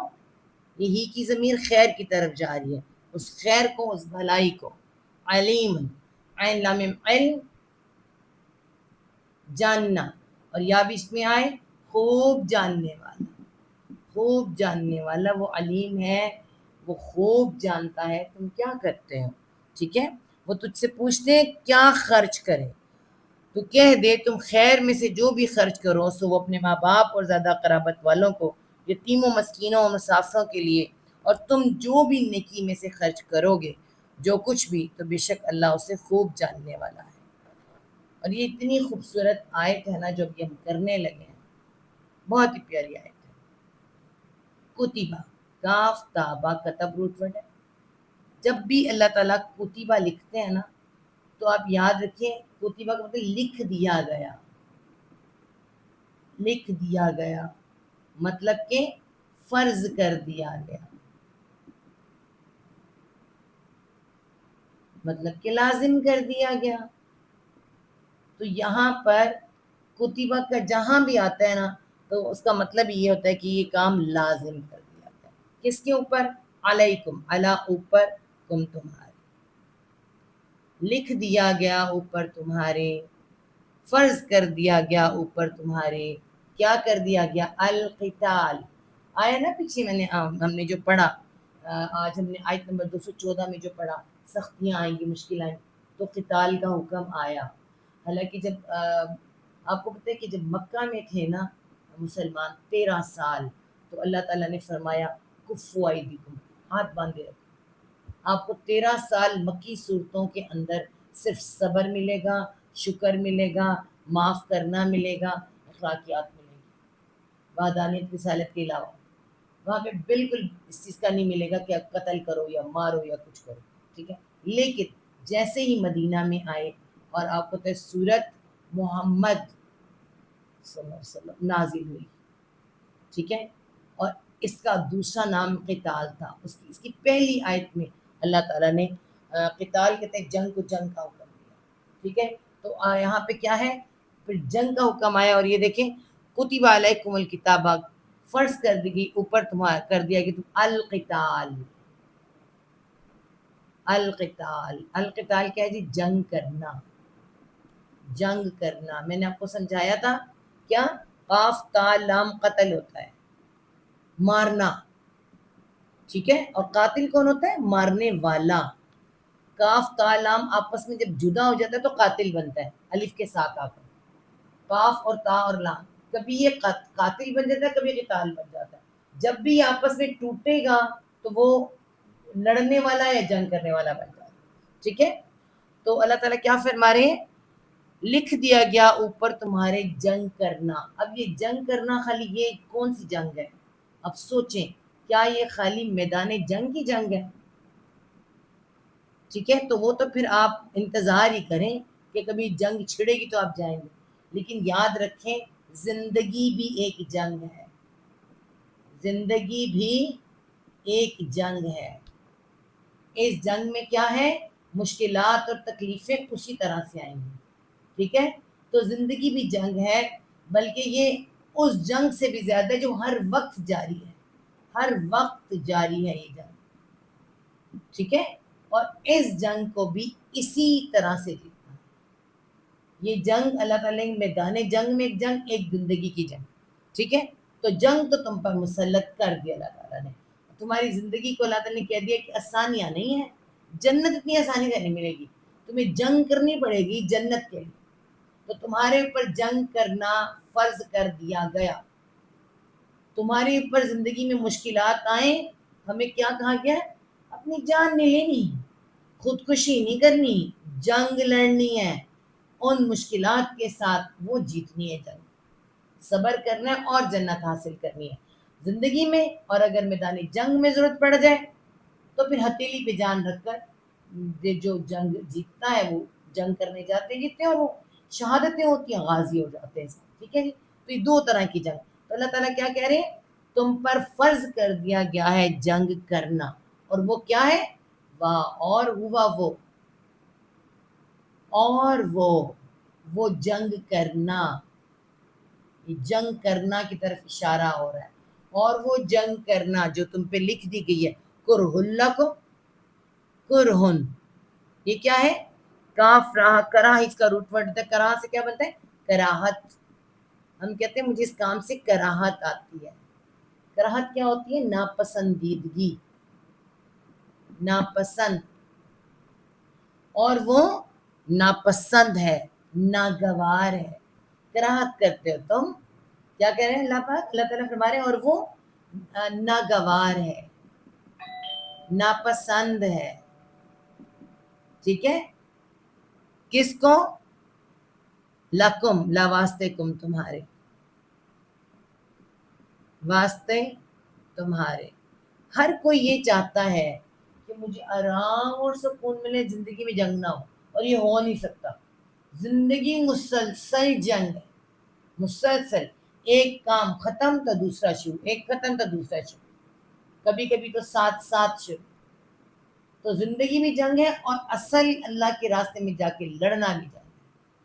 یہی کی ضمیر خیر کی طرف جا رہی ہے، اس خیر کو، اس بھلائی کو. علیم، عین لام میم، علم، جاننا، اور یا بھی اس میں آئے خوب جاننے والا. خوب جاننے والا وہ علیم ہے، وہ خوب جانتا ہے تم کیا کرتے ہو. ٹھیک ہے. وہ تجھ سے پوچھتے ہیں کیا خرچ کریں، تو کہہ دے تم خیر میں سے جو بھی خرچ کرو سو وہ اپنے ماں باپ اور زیادہ قرابت والوں کو، یتیموں، مسکینوں اور مسافروں کے لیے، اور تم جو بھی نیکی میں سے خرچ کرو گے، جو کچھ بھی، تو بے شک اللہ اسے خوب جاننے والا ہے. اور یہ اتنی خوبصورت آیت ہے نا جو ابھی ہم کرنے لگے ہیں، بہت ہی پیاری آیت ہے. کتیبہ، کاف تابہ، کتب روٹ ورڈ ہے. جب بھی اللہ تعالیٰ کتیبہ لکھتے ہیں نا تو آپ یاد رکھیں کتیبہ کا مطلب لکھ دیا گیا. لکھ دیا گیا مطلب کہ فرض کر دیا گیا، مطلب کہ لازم کر دیا گیا. تو یہاں پر کتبہ کا جہاں بھی آتا ہے نا تو اس کا مطلب یہ ہوتا ہے کہ یہ کام لازم کر دیا گیا. کس کے اوپر؟ علیکم، علی اوپر، کم تمہارے، لکھ دیا گیا اوپر تمہارے، فرض کر دیا گیا اوپر تمہارے. کیا کر دیا گیا؟ القتال. آیا نا پیچھے میں نے ہم نے جو پڑھا، آج ہم نے آیت نمبر 214 میں جو پڑھا، سختیاں آئیں گی، مشکل آئیں گی، تو قتال کا حکم آیا. حالانکہ جب آپ کو پتہ ہے کہ جب مکہ میں تھے نا مسلمان 13 سال، تو اللہ تعالیٰ نے فرمایا کفو ایدیکم، ہاتھ باندھے رکھو. آپ کو 13 سال مکی صورتوں کے اندر صرف صبر ملے گا، شکر ملے گا، معاف کرنا ملے گا، اخلاقیات ملے گی، وحدانیت رسالت کے علاوہ. وہاں پہ بالکل اس چیز کا نہیں ملے گا کہ آپ قتل کرو یا مارو یا کچھ کرو. ٹھیک ہے. لیکن جیسے ہی مدینہ میں آئے اور آپ کو سورت محمد صلی اللہ علیہ وسلم نازل ہوئی. ٹھیک ہے. اور اس کا دوسرا نام قتال تھا. اس کی پہلی آیت میں اللہ تعالیٰ نے قتال کہتے ہیں جنگ کو، جنگ کا حکم دیا. ٹھیک ہے. تو یہاں پہ کیا ہے؟ پھر جنگ کا حکم آیا، اور یہ دیکھیں کتب علیکم الکتابہ، فرض کر دی گئی اوپر تمہارا، کر دیا کہ تم القتال. القتال، القتال کیا ہے جی؟ جنگ کرنا. جنگ کرنا میں نے آپ کو سمجھایا تھا کیا؟ قاف تا لام قتل ہوتا ہے، مارنا. ٹھیک ہے. اور قاتل کون ہوتا ہے؟ مارنے والا. کاف تا لام آپس میں جب جدا ہو جاتا ہے تو قاتل بنتا ہے، الف کے ساتھ آ کر. کاف اور تا اور لام، کبھی یہ قاتل بن جاتا ہے، کبھی قتال بن جاتا ہے. جب بھی آپس میں ٹوٹے گا تو وہ لڑنے والا یا جنگ کرنے والا بن جاتا ہے. ٹھیک ہے. تو اللہ تعالیٰ کیا فرما رہے ہیں؟ لکھ دیا گیا اوپر تمہارے جنگ کرنا. اب یہ جنگ کرنا خالی یہ کون سی جنگ ہے؟ اب سوچیں، کیا یہ خالی میدان جنگ کی جنگ ہے؟ ٹھیک ہے. تو وہ تو پھر آپ انتظار ہی کریں کہ کبھی جنگ چھڑے گی تو آپ جائیں گے. لیکن یاد رکھیں زندگی بھی ایک جنگ ہے. زندگی بھی ایک جنگ ہے. اس جنگ میں کیا ہے؟ مشکلات اور تکلیفیں اسی طرح سے آئیں گی. ٹھیک ہے. تو زندگی بھی جنگ ہے، بلکہ یہ اس جنگ سے بھی زیادہ ہے جو ہر وقت جاری ہے. ہر وقت جاری ہے یہ جنگ. ٹھیک ہے. اور اس جنگ کو بھی اسی طرح سے جیتنا ہے. یہ جنگ اللہ تعالیٰ نے میدان جنگ میں ایک جنگ، ایک زندگی کی جنگ. ٹھیک ہے. تو جنگ تو تم پر مسلط کر دیا اللہ تعالیٰ نے. تمہاری زندگی کو اللہ تعالیٰ نے کہہ دیا کہ آسانیاں نہیں ہیں، جنت اتنی آسانی سے نہیں ملے گی، تمہیں جنگ کرنی پڑے گی جنت کے لیے. تو تمہارے اوپر جنگ کرنا فرض کر دیا گیا. تمہارے اوپر زندگی میں مشکلات آئیں، ہمیں کیا کہا گیا ہے؟ اپنی جان نہیں لینی، خودکشی نہیں کرنی، جنگ لڑنی ہے. ان مشکلات کے ساتھ وہ جیتنی ہے جنگ، صبر کرنا ہے اور جنت حاصل کرنی ہے زندگی میں. اور اگر میدان جنگ میں ضرورت پڑ جائے تو پھر ہتھیلی پہ جان رکھ کر جو جنگ جیتتا ہے وہ جنگ کرنے جاتے جیتتے ہیں، اور وہ شہادتیں ہوتی ہیں، غازی ہو جاتے ہیں. ٹھیک ہے جی. تو یہ دو طرح کی جنگ. تو اللہ تعالیٰ کیا کہہ رہے ہیں؟ تم پر فرض کر دیا گیا ہے جنگ کرنا. اور وہ کیا ہے؟ اور ہوا وہ، اور وہ جنگ کرنا. یہ جنگ کرنا کی طرف اشارہ ہو رہا ہے. اور وہ جنگ کرنا جو تم پہ لکھ دی گئی ہے، کرہن لکم، کرہن یہ کیا ہے؟ کاف راہ کراہ، اس کا روٹ ورڈ ہے، کراہ سے کیا بنتا ہے؟ کراہت. ہم کہتے ہیں مجھے اس کام سے کراہت آتی ہے. کراہت کیا ہوتی ہے؟ ناپسندیدگی، ناپسند. اور وہ ناپسند ہے، ناگوار ہے. کراہت کرتے ہو تم، کیا کہہ رہے ہیں اللہ پاک؟ اللہ تعالیٰ فرما رہے ہیں اور وہ ناگوار ہے، ناپسند ہے. ٹھیک ہے؟ کس کو؟ لکم، لا واسطے کم، تمہارے، واسطے تمہارے. ہر کوئی یہ چاہتا ہے کہ مجھے آرام اور سکون ملے، زندگی میں جنگ نہ ہو، اور یہ ہو نہیں سکتا. زندگی مسلسل جنگ ہے، مسلسل. ایک کام ختم تو دوسرا شروع، ایک ختم تو دوسرا شروع، کبھی کبھی تو ساتھ ساتھ شروع. تو زندگی میں جنگ ہے، اور اصل اللہ کے راستے میں جا کے لڑنا بھی جنگ ہے.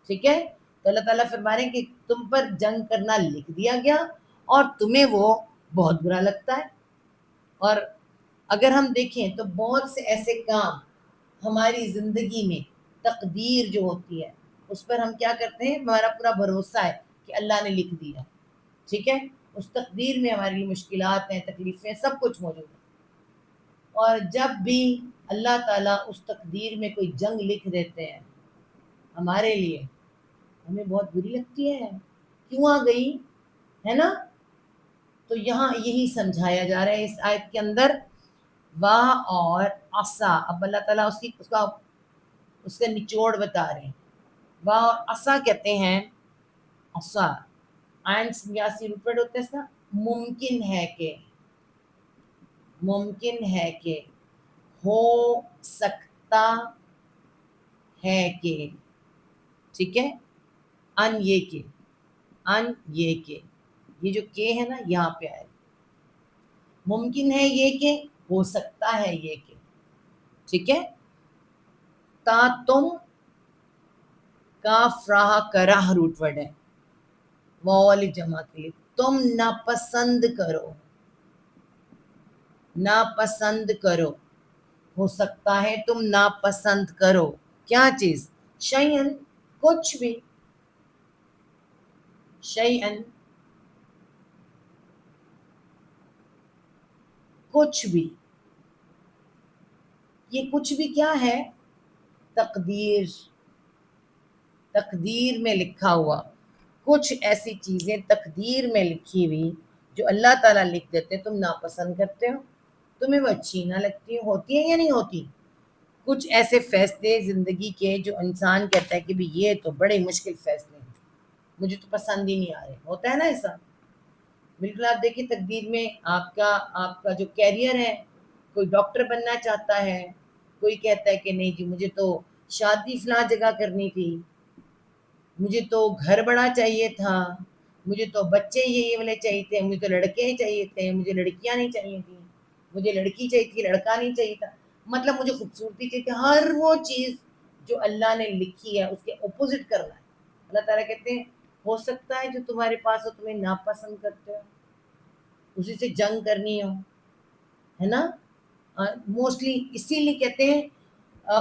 ٹھیک ہے؟ تو اللہ تعالیٰ فرما رہے ہیں کہ تم پر جنگ کرنا لکھ دیا گیا، اور تمہیں وہ بہت برا لگتا ہے. اور اگر ہم دیکھیں تو بہت سے ایسے کام ہماری زندگی میں، تقدیر جو ہوتی ہے اس پر ہم کیا کرتے ہیں؟ ہمارا پورا بھروسہ ہے کہ اللہ نے لکھ دیا. ٹھیک ہے؟ اس تقدیر میں ہمارے لیے مشکلات ہیں، تکلیفیں، سب کچھ موجود ہے. اور جب بھی اللہ تعالیٰ اس تقدیر میں کوئی جنگ لکھ دیتے ہیں ہمارے لیے، ہمیں بہت بری لگتی ہے، کیوں آ گئی، ہے نا؟ تو یہاں یہی سمجھایا جا رہا ہے اس آیت کے اندر. واہ اور عصا، اب اللہ تعالیٰ اس کا نچوڑ بتا رہے ہیں. واہ اور عصا کہتے ہیں، عصا عین سیاسی روپڑ ہوتے ہیں اس کا، ممکن ہے کہ، ممکن ہے کہ، ہو سکتا ہے کہ. ٹھیک ہے؟ ان یہ کہ، ان یہ کہ، یہ جو کہ ہے نا یہاں پہ آئے، ممکن ہے یہ کہ، ہو سکتا ہے یہ کہ. ٹھیک ہے؟ تا تم، کاف راہ کراہ روٹ ورڈ ہے، واو والی جمع کے لیے. تم ناپسند کرو، ناپسند کرو، ہو سکتا ہے تم ناپسند کرو. کیا چیز؟ شیئن، کچھ بھی. شیئن، کچھ بھی. یہ کچھ بھی کیا ہے؟ تقدیر، تقدیر میں لکھا ہوا. کچھ ایسی چیزیں تقدیر میں لکھی ہوئی جو اللہ تعالیٰ لکھ دیتے، تم ناپسند کرتے ہو، تمہیں وہ اچھی نہ لگتی. ہوتی ہیں یا نہیں ہوتی؟ کچھ ایسے فیصلے زندگی کے جو انسان کہتا ہے کہ بھی یہ تو بڑے مشکل فیصلے ہیں، مجھے تو پسند ہی نہیں آ رہے. ہوتا ہے نا ایسا؟ بالکل. آپ دیکھیے تقدیر میں آپ کا جو کیریئر ہے، کوئی ڈاکٹر بننا چاہتا ہے، کوئی کہتا ہے کہ نہیں جی مجھے تو شادی فلاں جگہ کرنی تھی، مجھے تو گھر بڑا چاہیے تھا، مجھے تو بچے یہ والے چاہیے تھے، مجھے تو لڑکے ہی چاہیے تھے، مجھے لڑکیاں نہیں چاہیے تھیں، مجھے لڑکی چاہیے تھی، لڑکا نہیں چاہیے تھا. مطلب مجھے خوبصورتی چاہیے تھی. ہر وہ چیز جو اللہ نے لکھی ہے اس کے اپوزٹ کرنا ہے. اللہ تعالیٰ کہتے ہیں ہو سکتا ہے جو تمہارے پاس ہو تمہیں ناپسند کرتے ہو، اسی سے جنگ کرنی ہو، ہے نا؟ موسٹلی اسی لیے کہتے ہیں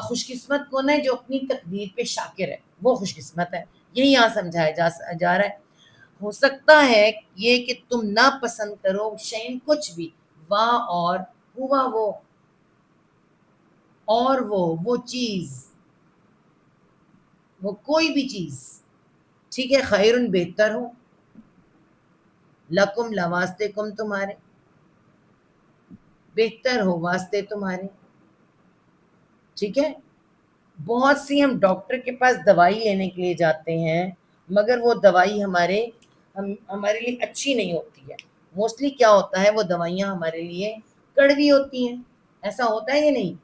خوش قسمت کون ہے؟ جو اپنی تقدیر پہ شاکر ہے، وہ خوش قسمت ہے. یہی یہاں سمجھایا جا رہا ہے. ہو سکتا ہے یہ کہ تم نہ پسند کرو شین، کچھ بھی. واہ اور ہوا وہ، اور وہ چیز، وہ کوئی بھی چیز. ٹھیک ہے؟ خیرن، بہتر ہو، لکم، لواستے کم، تمہارے، بہتر ہو واسطے تمہارے. ٹھیک ہے؟ بہت سی ہم ڈاکٹر کے پاس دوائی لینے کے لیے جاتے ہیں، مگر وہ دوائی ہمارے لیے اچھی نہیں ہوتی ہے. موسٹلی کیا ہوتا ہے، وہ دوائیاں ہمارے لیے کڑوی ہوتی ہیں. ایسا ہوتا ہے یا نہیں؟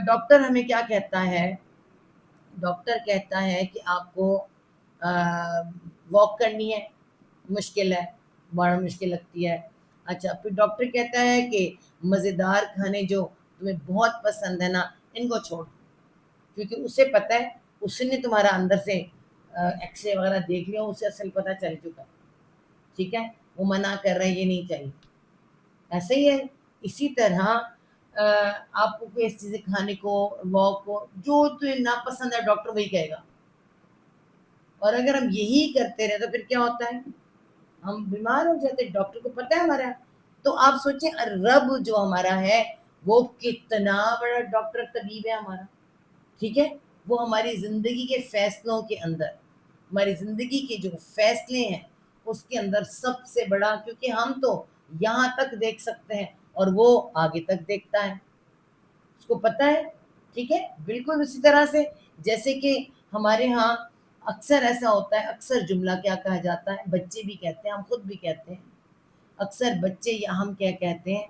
ڈاکٹر ہمیں کیا کہتا ہے؟ ڈاکٹر کہتا ہے کہ آپ کو واک کرنی ہے، مشکل ہے، بڑا مشکل لگتی ہے. اچھا، پھر ڈاکٹر کہتا ہے کہ مزیدار کھانے جو تمہیں بہت پسند ہے نا، ان کو چھوڑ، کیونکہ اسے پتہ ہے، اس نے تمہارا اندر سے ایکس رے وغیرہ دیکھ لیا، اسے اصل پتہ چل چکا ہے. ٹھیک ہے؟ وہ منع کر رہے ہیں یہ نہیں چاہیے. ایسے ہی ہے. اسی طرح آپ کو کوئی ایسی چیزیں کھانے کو واک کو جو تمہیں ناپسند ہے ڈاکٹر وہی کہے گا. اور اگر ہم یہی کرتے رہے تو پھر کیا ہوتا ہے, ہم بیمار ہو جاتے. ڈاکٹر کو پتہ ہے ہمارا. تو آپ سوچیں رب جو ہمارا ہے وہ کتنا بڑا ڈاکٹر طبیب ہے ہمارا. ٹھیک ہے, وہ ہماری زندگی کے فیصلوں کے اندر, ہماری زندگی کے جو فیصلے ہیں اس کے اندر سب سے بڑا, کیونکہ ہم تو یہاں تک دیکھ سکتے ہیں اور وہ آگے تک دیکھتا ہے, اس کو پتہ ہے. ٹھیک ہے, بالکل اسی طرح سے جیسے کہ ہمارے ہاں اکثر ایسا ہوتا ہے, اکثر جملہ کیا کہا جاتا ہے, بچے بھی کہتے ہیں, ہم خود بھی کہتے ہیں, اکثر بچے یا ہم کیا کہتے ہیں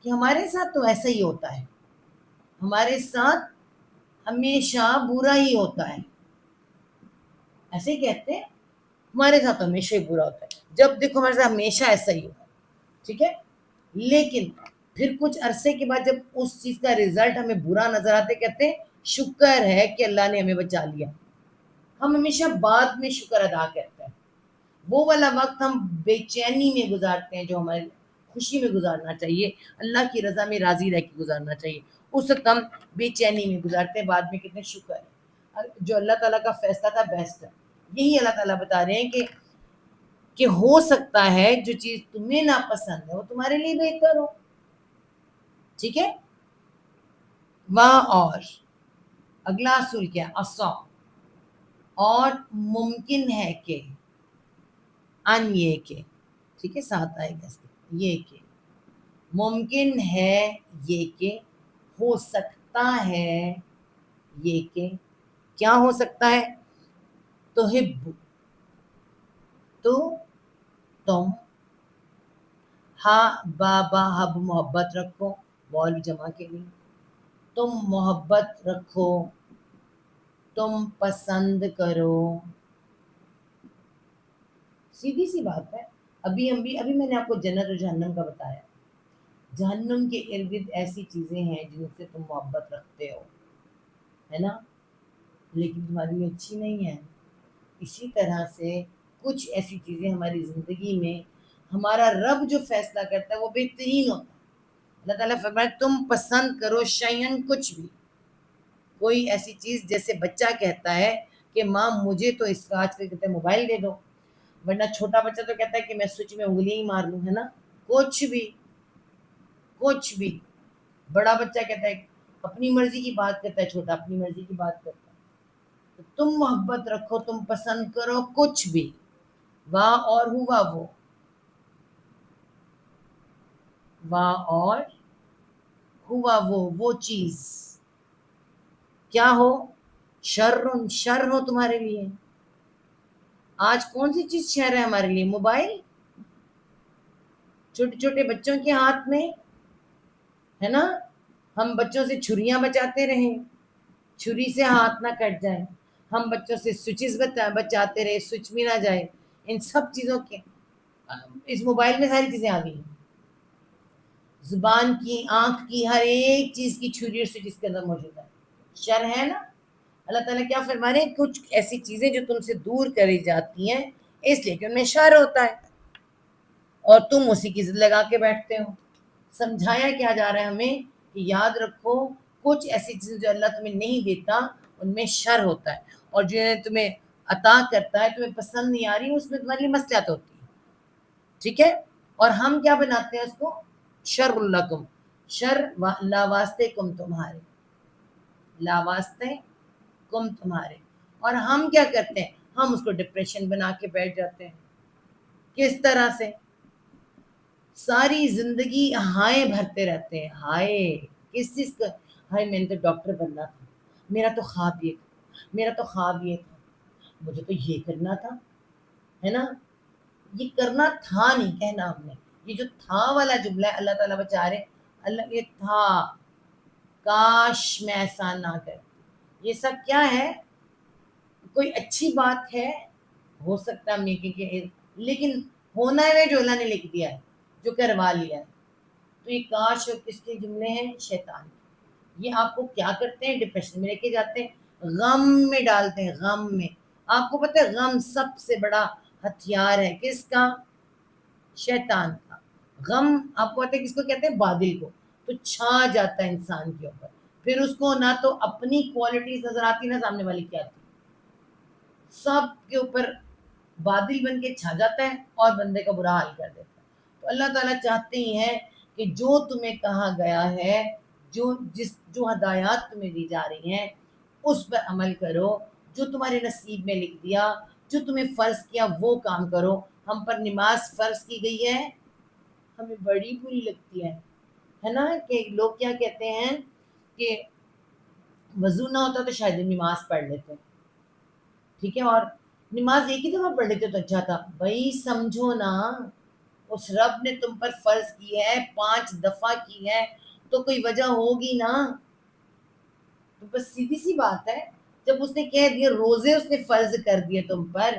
کہ ہمارے ساتھ تو ایسا ہی ہوتا ہے, ہمارے ساتھ ہمیشہ برا ہی ہوتا ہے. ایسے ہی کہتے ہیں ہمارے ساتھ ہمیشہ ہی برا ہوتا ہے, جب دیکھو ہمارے ساتھ ہمیشہ ایسا ہی ہوتا ہے. ٹھیک ہے, لیکن پھر کچھ عرصے کے بعد جب اس چیز کا رزلٹ ہمیں برا نظر آتے کہتے ہیں شکر ہے کہ اللہ نے ہمیں بچا لیا. ہم ہمیشہ بعد میں شکر ادا کرتے ہیں. وہ والا وقت ہم بے چینی میں گزارتے ہیں جو ہماری خوشی میں گزارنا چاہیے, اللہ کی رضا میں راضی رہ کے گزارنا چاہیے, اس وقت ہم بے چینی میں گزارتے ہیں, بعد میں کتنے شکر ہے جو اللہ تعالیٰ کا فیصلہ تھا بیسٹ ہے. یہی اللہ تعالیٰ بتا رہے ہیں کہ ہو سکتا ہے جو چیز تمہیں ناپسند ہے وہ تمہارے لیے بہتر ہو. ٹھیک ہے, وہاں اور اگلا اصول کیا, اصا, اور ممکن ہے کہ ان یہ کہ, ٹھیک ہے, ساتھ آئے گا اس کے یہ کہ, ممکن ہے یہ کہ, ہو سکتا ہے یہ کہ, کیا ہو سکتا ہے, تو ہب, تو تم, ہاں بابا ہب محبت رکھو, وال جمع کے لیے, تم محبت رکھو, تم پسند کرو. سیدھی سی بات ہے. ابھی میں نے آپ کو جنت اور جہنم کا بتایا. جہنم کے ارد گرد ایسی چیزیں ہیں جن سے تم محبت رکھتے ہو, ہے نا, لیکن تمہارے لیے اچھی نہیں ہے. اسی طرح سے کچھ ایسی چیزیں ہماری زندگی میں ہمارا رب جو فیصلہ کرتا ہے وہ بہترین ہوتا ہے. اللہ تعالیٰ فرمایا تم پسند کرو شیئن, کچھ بھی, کوئی ایسی چیز, جیسے بچہ کہتا ہے کہ ماں مجھے تو اس کا آج کل کہتے ہیں موبائل دے دو, ورنہ چھوٹا بچہ تو کہتا ہے کہ میں سوئچ میں انگلیاں ہی مار لوں, ہے نا. کچھ بھی, کچھ بھی. بڑا بچہ کہتا ہے اپنی مرضی کی بات کرتا ہے, چھوٹا اپنی مرضی کی بات کرتا ہے. تو تم محبت رکھو, تم پسند کرو کچھ بھی, واہ اور ہوا وہ, واہ اور ہوا وہ چیز, کیا ہو, شر ہو تمہارے لیے. آج کون سی چیز شر ہے ہمارے لیے, موبائل, چھوٹے چھوٹے بچوں کے ہاتھ میں, ہے نا. ہم بچوں سے چھریاں بچاتے رہیں, چھری سے ہاتھ نہ کٹ جائے. ہم بچوں سے سوئچز بچاتے رہے, سوئچ بھی نہ جائے. ان سب چیزوں کے اس موبائل میں ساری چیزیں آ گئی ہیں. زبان کی, آنکھ کی, ہر ایک چیز کی چھری اور سوئچ اس کے اندر موجود ہے. شر ہے نا. اللہ تعالیٰ کیا فرما رہے ہیں, کچھ ایسی چیزیں جو تم سے دور کری جاتی ہیں اس لیے کہ ان میں شر ہوتا ہے, اور تم اسی کی ضد لگا کے بیٹھتے ہو. سمجھایا کیا جا رہا ہے ہمیں کہ یاد رکھو کچھ ایسی چیزیں جو اللہ تمہیں نہیں دیتا ان میں شر ہوتا ہے, اور جو تمہیں عطا کرتا ہے تمہیں پسند نہیں آ رہی اس میں تمہاری مصلحت ہوتی ہے. ٹھیک ہے, اور ہم کیا بناتے ہیں اس کو, شر لکم, شر لا واسطے کم تمہارے, لا واسطے کم تمہارے. اور ہم کیا کرتے ہیں, ہم اس کو ڈپریشن بنا کے بیٹھ جاتے ہیں. کس طرح سے, ساری زندگی ہائے بھرتے رہتے ہیں. ہائے کس چیز کا, ہائے میں نے تو ڈاکٹر بننا تھا, میرا تو خواب یہ تھا, میرا تو خواب یہ تھا, مجھے تو یہ کرنا تھا, ہے نا. یہ کرنا تھا نہیں کہنا ہم نے, یہ جو تھا والا جملہ ہے اللہ تعالیٰ بچا رہے, اللہ یہ تھا, کاش میں ایسا نہ کرتی. یہ سب کیا ہے, کوئی اچھی بات ہے, ہو سکتا ہے ہم نیکی کے, لیکن ہونا ہے جو اللہ نے لکھ دیا ہے, جو کروا لیا ہے. تو یہ کاش اور کس کے جملے ہیں, شیطان. یہ آپ کو کیا کرتے ہیں, ڈپریشن میں لے کے جاتے ہیں, غم میں ڈالتے ہیں, غم میں. آپ کو پتہ ہے غم سب سے بڑا ہتھیار ہے کس کا, شیطان کا غم آپ کو پتہ ہے کس کو کہتے ہیں؟ بادل کو. تو چھا جاتا ہے انسان کے اوپر، پھر اس کو نہ تو اپنی کوالٹیز نظر آتی نہ سامنے والی کی آتی، سب کے اوپر بادل بن کے چھا جاتا ہے اور بندے کا برا حال کر دیتا ہے. تو اللہ تعالیٰ چاہتے ہی ہیں کہ جو تمہیں کہا گیا ہے، جو ہدایات تمہیں دی جا رہی ہیں اس پر عمل کرو، جو تمہارے نصیب میں لکھ دیا، جو تمہیں فرض کیا وہ کام کرو. ہم پر نماز فرض کی گئی ہے، ہمیں بڑی بری لگتی ہے نا، کہ لوگ کیا کہتے ہیں کہ وضو نہ ہوتا تو شاید نماز پڑھ لیتے، ٹھیک ہے، اور نماز ایک ہی دفعہ پڑھ لیتے تو اچھا تھا. بھائی سمجھو نا، اس رب نے تم پر فرض کی ہے، 5 دفعہ کی ہے تو کوئی وجہ ہوگی نا. تو بس سیدھی سی بات ہے، جب اس نے کہہ دیا روزے اس نے فرض کر دیے تم پر،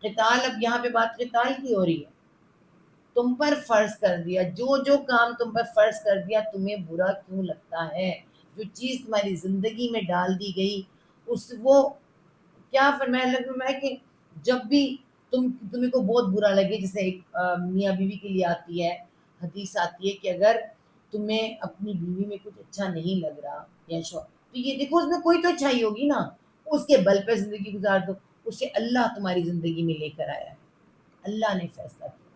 قتال، اب یہاں پہ بات قتال کی ہو رہی ہے، تم پر فرض کر دیا، جو کام تم پر فرض کر دیا تمہیں برا کیوں لگتا ہے؟ جو چیز تمہاری زندگی میں ڈال دی گئی وہ کیا فرمایا اللہ نے، فرمایا کہ جب بھی تمہیں کو بہت برا لگے، جیسے ایک میاں بیوی کے لیے آتی ہے حدیث، آتی ہے کہ اگر تمہیں اپنی بیوی میں کچھ اچھا نہیں لگ رہا یا تو یہ دیکھو اس میں کوئی تو اچھائی ہوگی نا، اس کے بل پہ زندگی گزار دو. اسے اللہ تمہاری زندگی میں لے کر آیا ہے، اللہ نے فیصلہ کیا،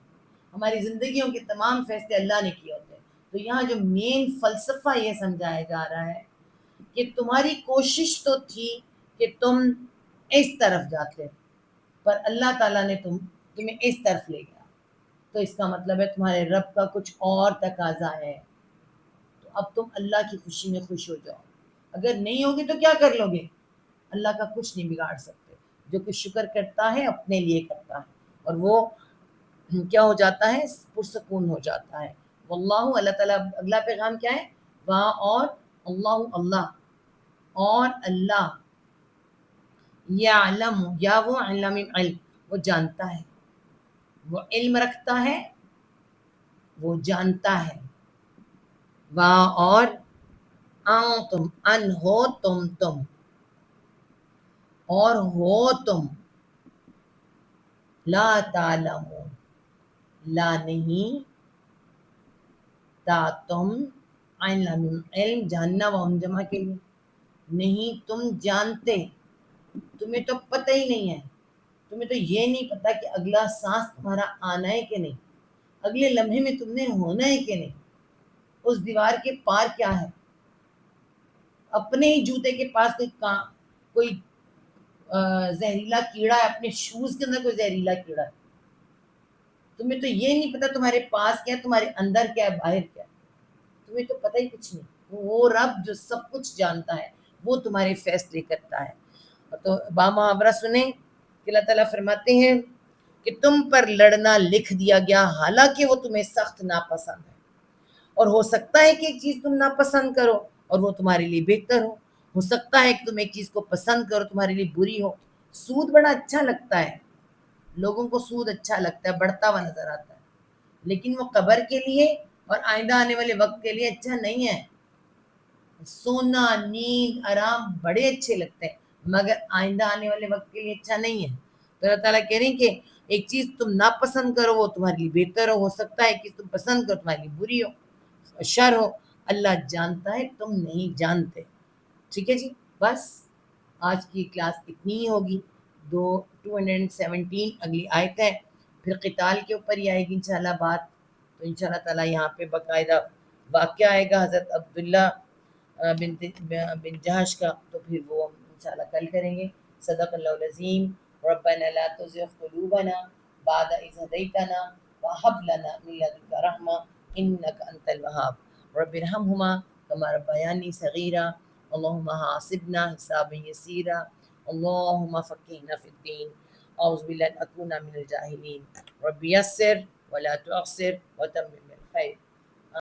ہماری زندگیوں کے تمام فیصلے اللہ نے کیے ہوتے ہیں. تو یہاں جو مین فلسفہ یہ سمجھایا جا رہا ہے کہ تمہاری کوشش تو تھی کہ تم اس طرف جاتے، پر اللہ تعالیٰ نے تمہیں اس طرف لے گیا، تو اس کا مطلب ہے تمہارے رب کا کچھ اور تقاضا ہے. تو اب تم اللہ کی خوشی میں خوش ہو جاؤ. اگر نہیں ہوگی تو کیا کر لو گے؟ اللہ کا کچھ نہیں بگاڑ سکتے. جو کچھ شکر کرتا ہے اپنے لیے کرتا ہے، اور وہ کیا ہو جاتا ہے؟ پرسکون ہو جاتا ہے. واللہ، اللہ تعالیٰ اگلا پیغام کیا ہے؟ وہاں اور اللہ، اللہ اور اللہ، یعلم، یا وہ علم، علم وہ جانتا ہے، وہ علم رکھتا ہے، وہ جانتا ہے. وہاں اور تم، ان ہو تم اور ہو تم، لا تعلمون، لا نہیں، تا تم، علم، علم جاننا، وہ ہم جمع کے لیے نہیں تم جانتے، تمہیں تو پتہ ہی نہیں ہے، تمہیں تو یہ نہیں پتا کہ اگلا سانس تمہارا آنا ہے کہ نہیں، اگلے لمحے میں تم نے ہونا ہے کہ نہیں، اس دیوار کے پار کیا ہے. اپنے ہی جوتے کے پاس کوئی زہریلا کیڑا ہے، اپنے شوز کے اندر کوئی زہریلا کیڑا ہے، تمہیں تو یہ نہیں پتا تمہارے پاس کیا ہے، تمہارے اندر کیا ہے، باہر کیا ہے، تمہیں تو پتہ ہی کچھ نہیں. وہ رب جو سب کچھ جانتا ہے وہ تمہارے فیصلے کرتا ہے. تو با محاورہ سنیں کہ اللہ تعالیٰ فرماتے ہیں کہ تم پر لڑنا لکھ دیا گیا، حالانکہ وہ تمہیں سخت ناپسند ہے، اور ہو سکتا ہے کہ ایک چیز تم ناپسند کرو اور وہ تمہارے لیے بہتر ہو سکتا ہے کہ تم ایک چیز کو پسند کرو تمہارے لیے بری ہو. سود بڑا اچھا لگتا ہے، لوگوں کو سود اچھا لگتا ہے، بڑھتا ہوا نظر آتا ہے، لیکن وہ قبر کے لیے اور آئندہ آنے والے وقت کے لیے اچھا نہیں ہے. سونا، نیند، آرام بڑے اچھے لگتے ہیں، مگر آئندہ آنے والے وقت کے لیے اچھا نہیں ہے. تو اللہ تعالیٰ کہہ رہے ہیں کہ ایک چیز تم ناپسند کرو وہ تمہارے لیے بہتر ہو سکتا ہے کہ تم پسند کرو تمہارے لیے بری ہو، شر ہو. اللہ جانتا ہے، تم نہیں جانتے. ٹھیک ہے جی، بس آج کی کلاس اتنی ہی ہوگی. 217 اگلی آیت ہے، پھر قتال کے اوپر ہی آئے گی انشاءاللہ بات. تو انشاءاللہ تعالیٰ یہاں پہ باقاعدہ واقعہ آئے گا حضرت عبداللہ بن جہش کا، تو پھر وہ ہم انشاءاللہ کل کریں گے. صدق اللہ العظیم. ربنا لا تزغ قلوبنا بعد إذ هديتنا وهب لنا من لدنك رحمة إنك أنت الوهاب. رب ارحمهما كما ربياني صغيرا. اللهم حاسبنا حسابا يسيرا. اللهم فقهنا في الدين. أعوذ بالله أن أكون من الجاهلين. رب يسر ولا تعسر وتمم بالخير.